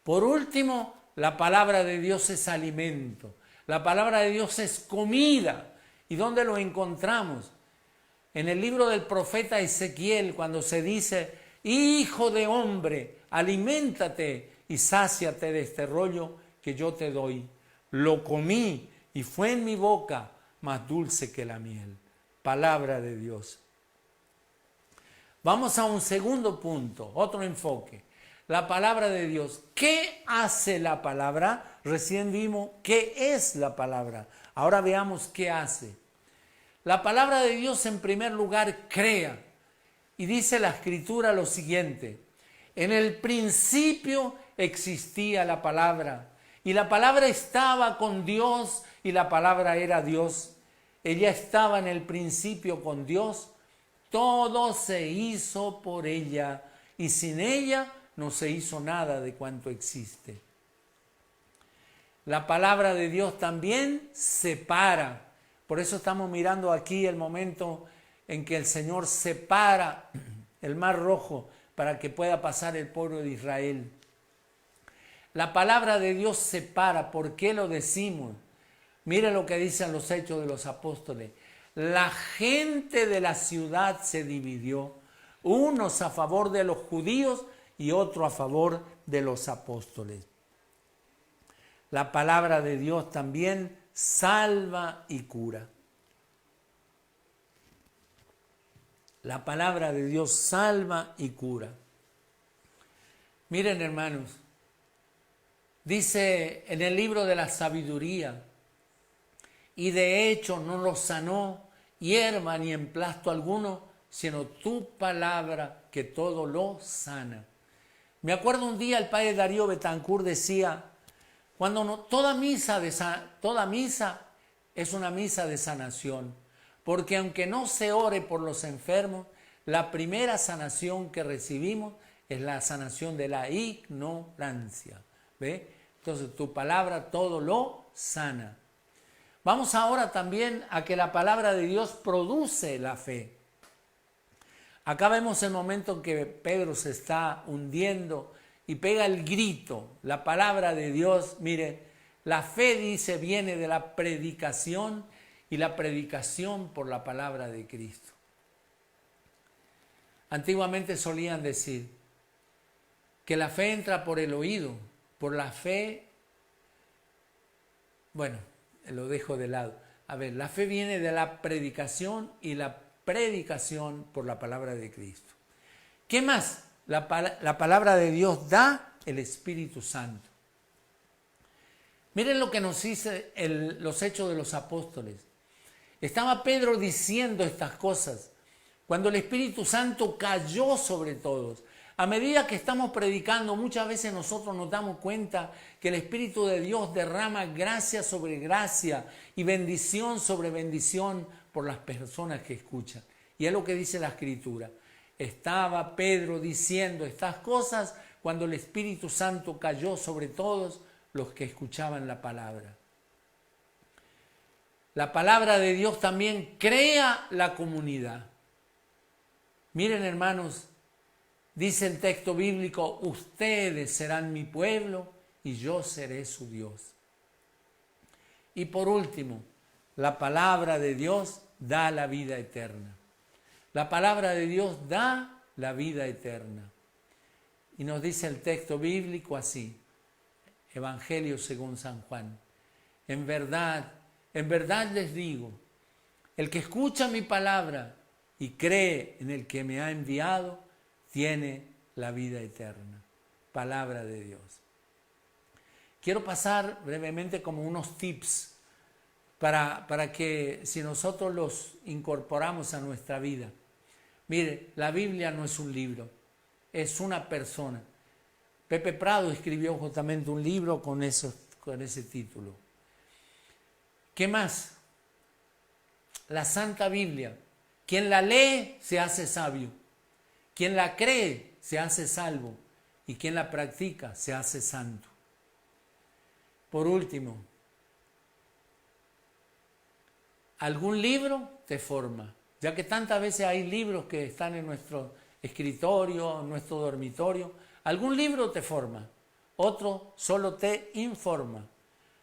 Por último, la palabra de Dios es alimento. La palabra de Dios es comida. ¿Y dónde lo encontramos? En el libro del profeta Ezequiel, cuando se dice, hijo de hombre, aliméntate y sáciate de este rollo que yo te doy. Lo comí y fue en mi boca más dulce que la miel. Palabra de Dios. Vamos a un segundo punto, otro enfoque. La palabra de Dios. ¿Qué hace la palabra? Recién vimos qué es la palabra. Ahora veamos qué hace. La palabra de Dios en primer lugar crea. Y dice la Escritura lo siguiente. En el principio existía la palabra. Y la palabra estaba con Dios y la palabra era Dios. Ella estaba en el principio con Dios. Todo se hizo por ella y sin ella no se hizo nada de cuanto existe. La palabra de Dios también separa. Por eso estamos mirando aquí el momento en que el Señor separa el Mar Rojo para que pueda pasar el pueblo de Israel. La palabra de Dios separa. ¿Por qué lo decimos? Mire lo que dicen los Hechos de los Apóstoles. La gente de la ciudad se dividió, unos a favor de los judíos y otros a favor de los apóstoles. La palabra de Dios también salva y cura. La palabra de Dios salva y cura. Miren, hermanos, dice en el libro de la sabiduría, y de hecho no lo sanó hierba ni emplasto alguno, sino tu palabra que todo lo sana. Me acuerdo un día el padre Darío Betancourt decía, toda misa es una misa de sanación, porque aunque no se ore por los enfermos, la primera sanación que recibimos es la sanación de la ignorancia. ¿Ve? Entonces tu palabra todo lo sana. Vamos ahora también a que la palabra de Dios produce la fe. Acá vemos el momento en que Pedro se está hundiendo y pega el grito. La palabra de Dios, mire, la fe dice viene de la predicación y la predicación por la palabra de Cristo. Antiguamente solían decir que la fe entra por el oído, por la fe, bueno, lo dejo de lado. A ver, la fe viene de la predicación y la predicación por la palabra de Cristo. ¿Qué más? La palabra de Dios da el Espíritu Santo. Miren lo que nos dice los Hechos de los Apóstoles. Estaba Pedro diciendo estas cosas cuando el Espíritu Santo cayó sobre todos. A medida que estamos predicando, muchas veces nosotros nos damos cuenta que el Espíritu de Dios derrama gracia sobre gracia y bendición sobre bendición por las personas que escuchan. Y es lo que dice la Escritura. Estaba Pedro diciendo estas cosas cuando el Espíritu Santo cayó sobre todos los que escuchaban la palabra. La palabra de Dios también crea la comunidad. Miren, hermanos, dice el texto bíblico, ustedes serán mi pueblo y yo seré su Dios. Y por último, la palabra de Dios da la vida eterna. La palabra de Dios da la vida eterna. Y nos dice el texto bíblico así, Evangelio según San Juan. En verdad les digo, el que escucha mi palabra y cree en el que me ha enviado, tiene la vida eterna. Palabra de Dios. Quiero pasar brevemente como unos tips para que si nosotros los incorporamos a nuestra vida. Mire, la Biblia no es un libro, es una persona. Pepe Prado escribió justamente un libro con ese título. ¿Qué más? La Santa Biblia. Quien la lee se hace sabio. Quien la cree se hace salvo. Y quien la practica se hace santo. Por último, algún libro te forma. Ya que tantas veces hay libros que están en nuestro escritorio, en nuestro dormitorio, algún libro te forma, otro solo te informa,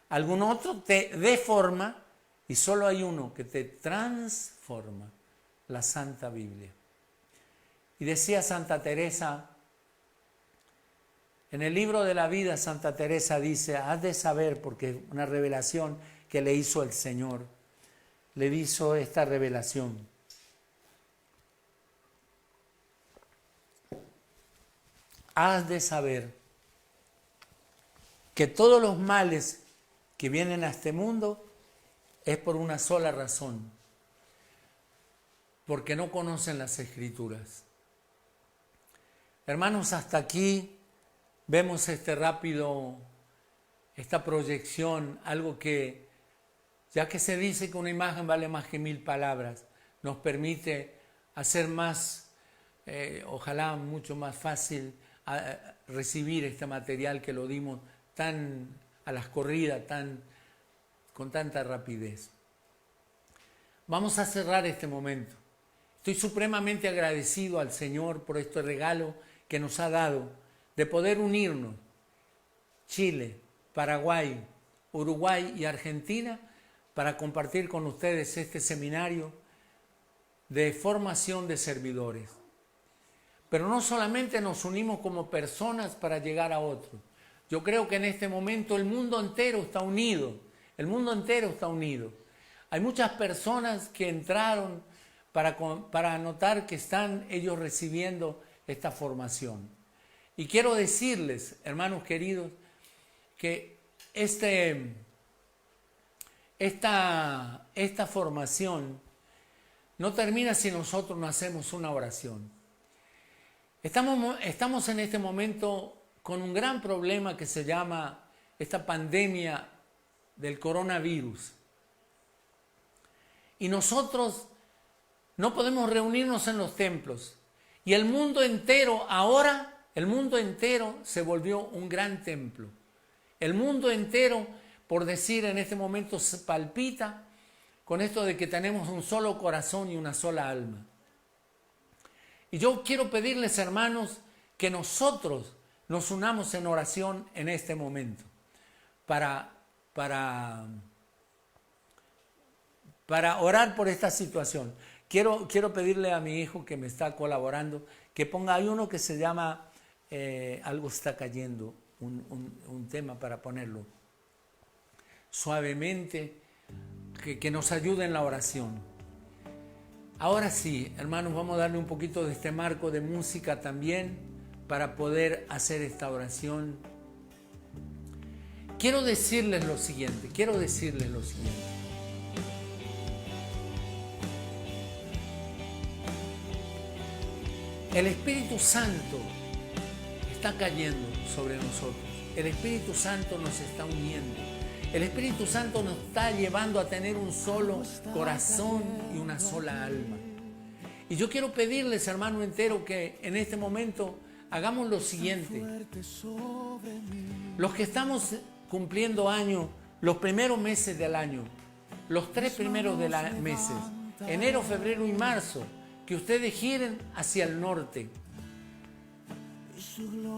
algún otro te deforma y solo hay uno que te transforma, la Santa Biblia. Y decía Santa Teresa, en el libro de la vida Santa Teresa dice, has de saber, porque es una revelación que le hizo el Señor, le hizo esta revelación. Has de saber que todos los males que vienen a este mundo es por una sola razón, porque no conocen las Escrituras. Hermanos, hasta aquí vemos esta proyección, algo que, ya que se dice que una imagen vale más que 1000 palabras, nos permite hacer más, ojalá mucho más fácil, a recibir este material que lo dimos tan a las corridas, con tanta rapidez. Vamos a cerrar este momento. Estoy supremamente agradecido al Señor por este regalo que nos ha dado de poder unirnos, Chile, Paraguay, Uruguay y Argentina, para compartir con ustedes este seminario de formación de servidores. Pero no solamente nos unimos como personas para llegar a otros. Yo creo que en este momento el mundo entero está unido. El mundo entero está unido. Hay muchas personas que entraron para notar que están ellos recibiendo esta formación. Y quiero decirles, hermanos queridos, que esta formación no termina si nosotros no hacemos una oración. Estamos en este momento con un gran problema que se llama esta pandemia del coronavirus. Y nosotros no podemos reunirnos en los templos. Y el mundo entero, ahora, el mundo entero se volvió un gran templo. El mundo entero, por decir en este momento, se palpita con esto de que tenemos un solo corazón y una sola alma. Y yo quiero pedirles, hermanos, que nosotros nos unamos en oración en este momento para orar por esta situación. Quiero pedirle a mi hijo que me está colaborando que ponga, hay uno que se llama Algo está cayendo, un tema para ponerlo suavemente, que nos ayude en la oración. Ahora sí, hermanos, vamos a darle un poquito de este marco de música también para poder hacer esta oración. Quiero decirles lo siguiente. El Espíritu Santo está cayendo sobre nosotros. El Espíritu Santo nos está uniendo. El Espíritu Santo nos está llevando a tener un solo corazón y una sola alma. Y yo quiero pedirles, hermano entero, que en este momento hagamos lo siguiente. Los que estamos cumpliendo año, los primeros meses del año, los 3 primeros meses, enero, febrero y marzo, que ustedes giren hacia el norte.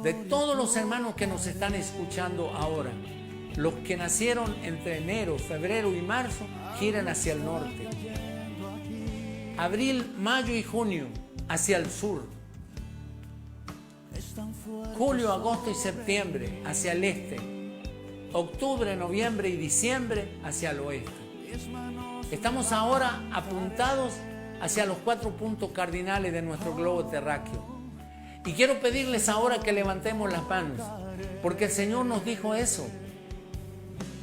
De todos los hermanos que nos están escuchando ahora, los que nacieron entre enero, febrero y marzo, giren hacia el norte. Abril, mayo y junio, hacia el sur. Julio, agosto y septiembre, hacia el este. Octubre, noviembre y diciembre, hacia el oeste. Estamos ahora apuntados hacia los 4 puntos cardinales de nuestro globo terráqueo. Y quiero pedirles ahora que levantemos las manos, porque el Señor nos dijo eso.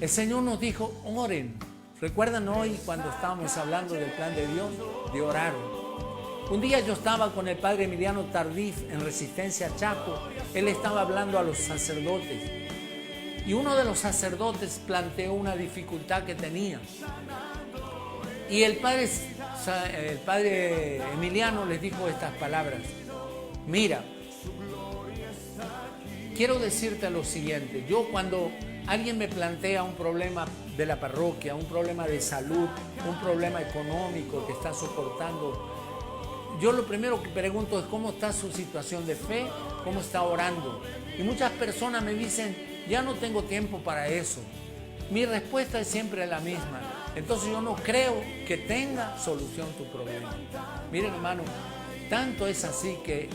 El Señor nos dijo, oren. ¿Recuerdan hoy cuando estábamos hablando del plan de Dios? De orar. Un día yo estaba con el padre Emiliano Tardif en Resistencia Chaco. Él estaba hablando a los sacerdotes. Y uno de los sacerdotes planteó una dificultad que tenía. Y el padre Emiliano les dijo estas palabras. Mira, quiero decirte lo siguiente. Yo cuando alguien me plantea un problema de la parroquia, un problema de salud, un problema económico que está soportando, yo lo primero que pregunto es cómo está su situación de fe, cómo está orando. Y muchas personas me dicen, ya no tengo tiempo para eso. Mi respuesta es siempre la misma. Entonces yo no creo que tenga solución tu problema. Miren, hermano, tanto es así que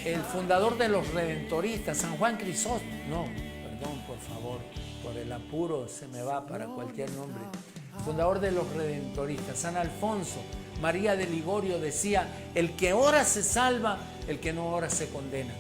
el fundador de los redentoristas, San Juan Crisóstomo, perdón, por favor, por el apuro se me va para cualquier nombre. Fundador de los redentoristas, San Alfonso María de Ligorio decía, el que ora se salva, el que no ora se condena.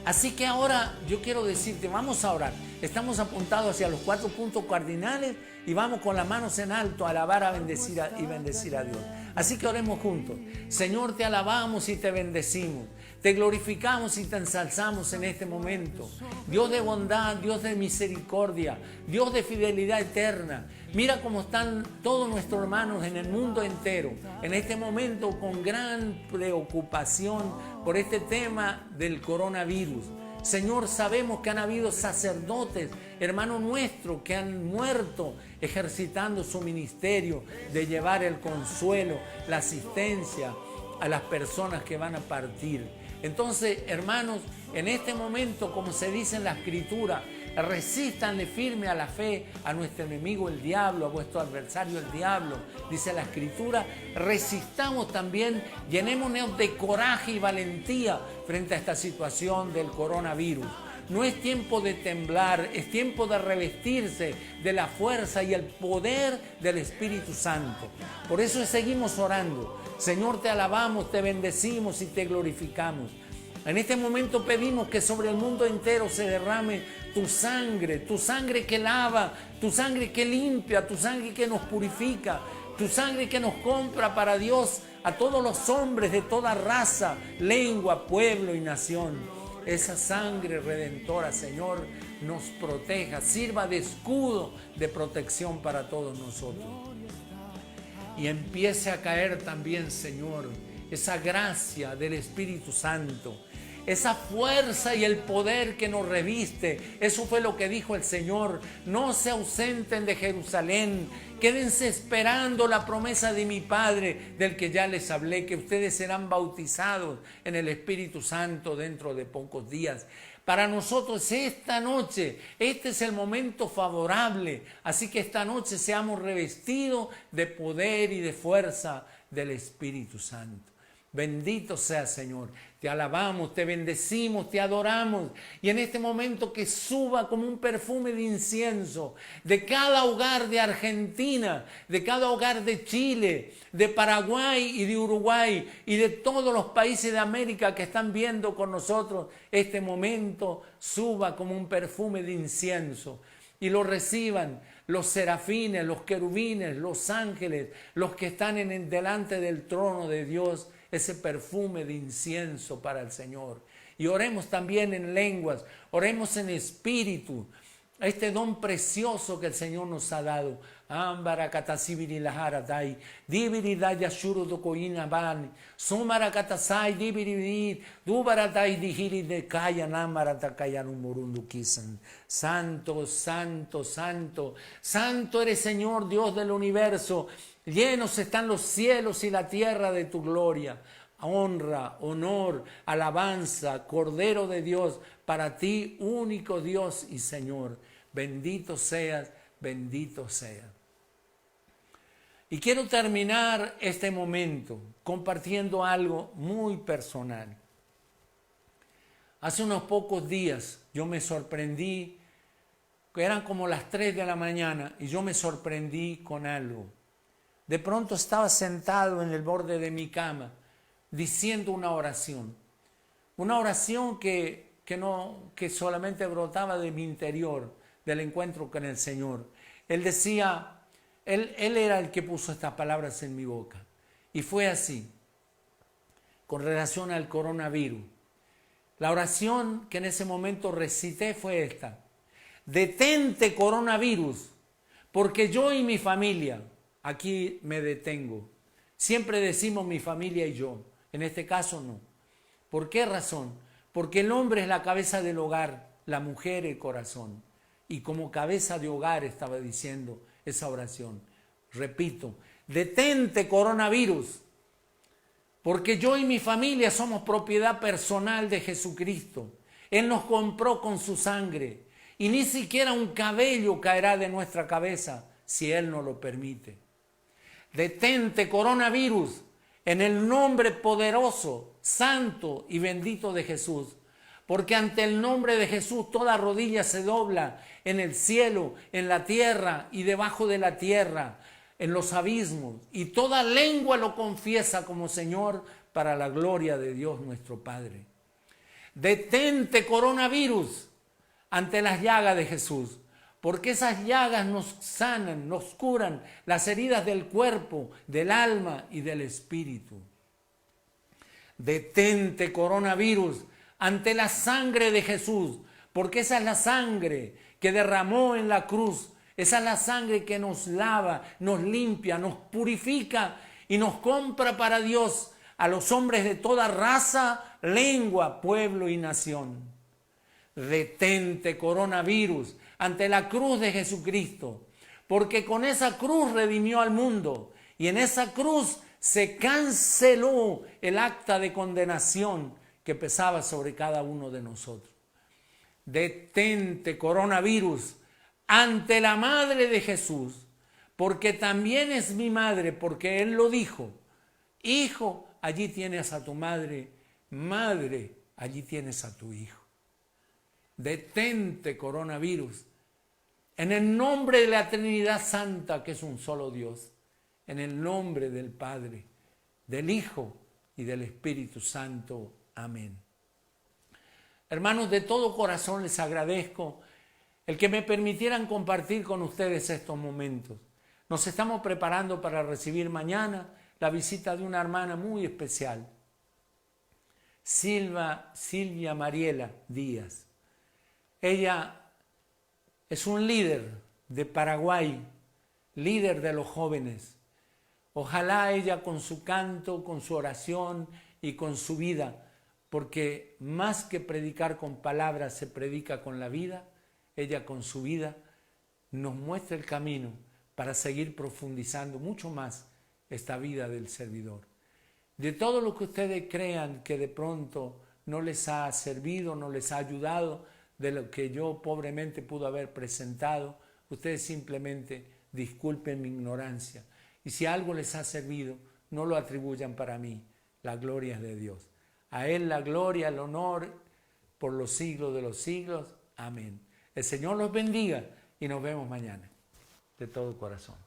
Así que ahora yo quiero decirte, vamos a orar. Estamos apuntados hacia los 4 puntos cardinales y vamos con las manos en alto a alabar, a bendecir y bendecir a Dios. Así que oremos juntos. Señor, te alabamos y te bendecimos. Te glorificamos y te ensalzamos en este momento. Dios de bondad, Dios de misericordia, Dios de fidelidad eterna. Mira cómo están todos nuestros hermanos en el mundo entero, en este momento con gran preocupación por este tema del coronavirus. Señor, sabemos que han habido sacerdotes, hermanos nuestros, que han muerto ejercitando su ministerio de llevar el consuelo, la asistencia a las personas que van a partir. Entonces, hermanos, en este momento, como se dice en la Escritura, resístanle firme a la fe a nuestro enemigo el diablo, a vuestro adversario el diablo. Dice la Escritura, resistamos también, llenémonos de coraje y valentía frente a esta situación del coronavirus. No es tiempo de temblar, es tiempo de revestirse de la fuerza y el poder del Espíritu Santo. Por eso seguimos orando. Señor, te alabamos, te bendecimos y te glorificamos. En este momento pedimos que sobre el mundo entero se derrame tu sangre que lava, tu sangre que limpia, tu sangre que nos purifica, tu sangre que nos compra para Dios a todos los hombres de toda raza, lengua, pueblo y nación. Esa sangre redentora, Señor, nos proteja, sirva de escudo de protección para todos nosotros. Y empiece a caer también, Señor, esa gracia del Espíritu Santo, esa fuerza y el poder que nos reviste. Eso fue lo que dijo el Señor. No se ausenten de Jerusalén, quédense esperando la promesa de mi Padre, del que ya les hablé, que ustedes serán bautizados en el Espíritu Santo dentro de pocos días. Para nosotros esta noche, este es el momento favorable. Así que esta noche seamos revestidos de poder y de fuerza del Espíritu Santo. Bendito sea, Señor. Te alabamos, te bendecimos, te adoramos. Y en este momento que suba como un perfume de incienso de cada hogar de Argentina, de cada hogar de Chile, de Paraguay y de Uruguay y de todos los países de América que están viendo con nosotros este momento, suba como un perfume de incienso y lo reciban los serafines, los querubines, los ángeles, los que están delante del trono de Dios, ese perfume de incienso para el Señor. Y oremos también en lenguas, oremos en espíritu, este don precioso que el Señor nos ha dado Ambarakatashibiri laharatai, dibiri daya shuru dokoina bani, sumarakatasai dibiri, dubaratai dihiri de kaya namarata kaya numurundu kisan. Santo, santo, santo, santo eres Señor Dios del universo, llenos están los cielos y la tierra de tu gloria. Honra, honor, alabanza, Cordero de Dios, para ti único Dios y Señor. Bendito seas, bendito seas. Y quiero terminar este momento compartiendo algo muy personal. Hace unos pocos días yo me sorprendí, que eran como las 3 de la mañana, y yo me sorprendí con algo. De pronto estaba sentado en el borde de mi cama, diciendo una oración que solamente brotaba de mi interior, del encuentro con el Señor. Él decía, él era el que puso estas palabras en mi boca. Y fue así, con relación al coronavirus. La oración que en ese momento recité fue esta: detente coronavirus, porque yo y mi familia, aquí me detengo. Siempre decimos mi familia y yo, en este caso no. ¿Por qué razón? Porque el hombre es la cabeza del hogar, la mujer el corazón. Y como cabeza de hogar estaba diciendo esa oración. Repito, detente coronavirus, porque yo y mi familia somos propiedad personal de Jesucristo. Él nos compró con su sangre y ni siquiera un cabello caerá de nuestra cabeza si Él no lo permite. Detente coronavirus en el nombre poderoso, santo y bendito de Jesús. Porque ante el nombre de Jesús toda rodilla se dobla en el cielo, en la tierra y debajo de la tierra, en los abismos. Y toda lengua lo confiesa como Señor para la gloria de Dios nuestro Padre. Detente coronavirus ante las llagas de Jesús. Porque esas llagas nos sanan, nos curan las heridas del cuerpo, del alma y del espíritu. Detente coronavirus ante la sangre de Jesús, porque esa es la sangre que derramó en la cruz, esa es la sangre que nos lava, nos limpia, nos purifica y nos compra para Dios a los hombres de toda raza, lengua, pueblo y nación. Detente coronavirus ante la cruz de Jesucristo, porque con esa cruz redimió al mundo y en esa cruz se canceló el acta de condenación que pesaba sobre cada uno de nosotros. Detente coronavirus ante la madre de Jesús, porque también es mi madre, porque Él lo dijo. Hijo, allí tienes a tu madre, madre, allí tienes a tu hijo. Detente coronavirus en el nombre de la Trinidad Santa, que es un solo Dios, en el nombre del Padre, del Hijo y del Espíritu Santo. Amén. Hermanos, de todo corazón les agradezco el que me permitieran compartir con ustedes estos momentos. Nos estamos preparando para recibir mañana la visita de una hermana muy especial, Silvia Mariela Díaz. Ella es un líder de Paraguay, líder de los jóvenes. Ojalá ella con su canto, con su oración y con su vida, porque más que predicar con palabras se predica con la vida, ella con su vida nos muestra el camino para seguir profundizando mucho más esta vida del servidor. De todo lo que ustedes crean que de pronto no les ha servido, no les ha ayudado, de lo que yo pobremente pude haber presentado, ustedes simplemente disculpen mi ignorancia. Y si algo les ha servido, no lo atribuyan para mí, la gloria es de Dios. A Él la gloria, el honor, por los siglos de los siglos. Amén. El Señor los bendiga y nos vemos mañana. De todo corazón.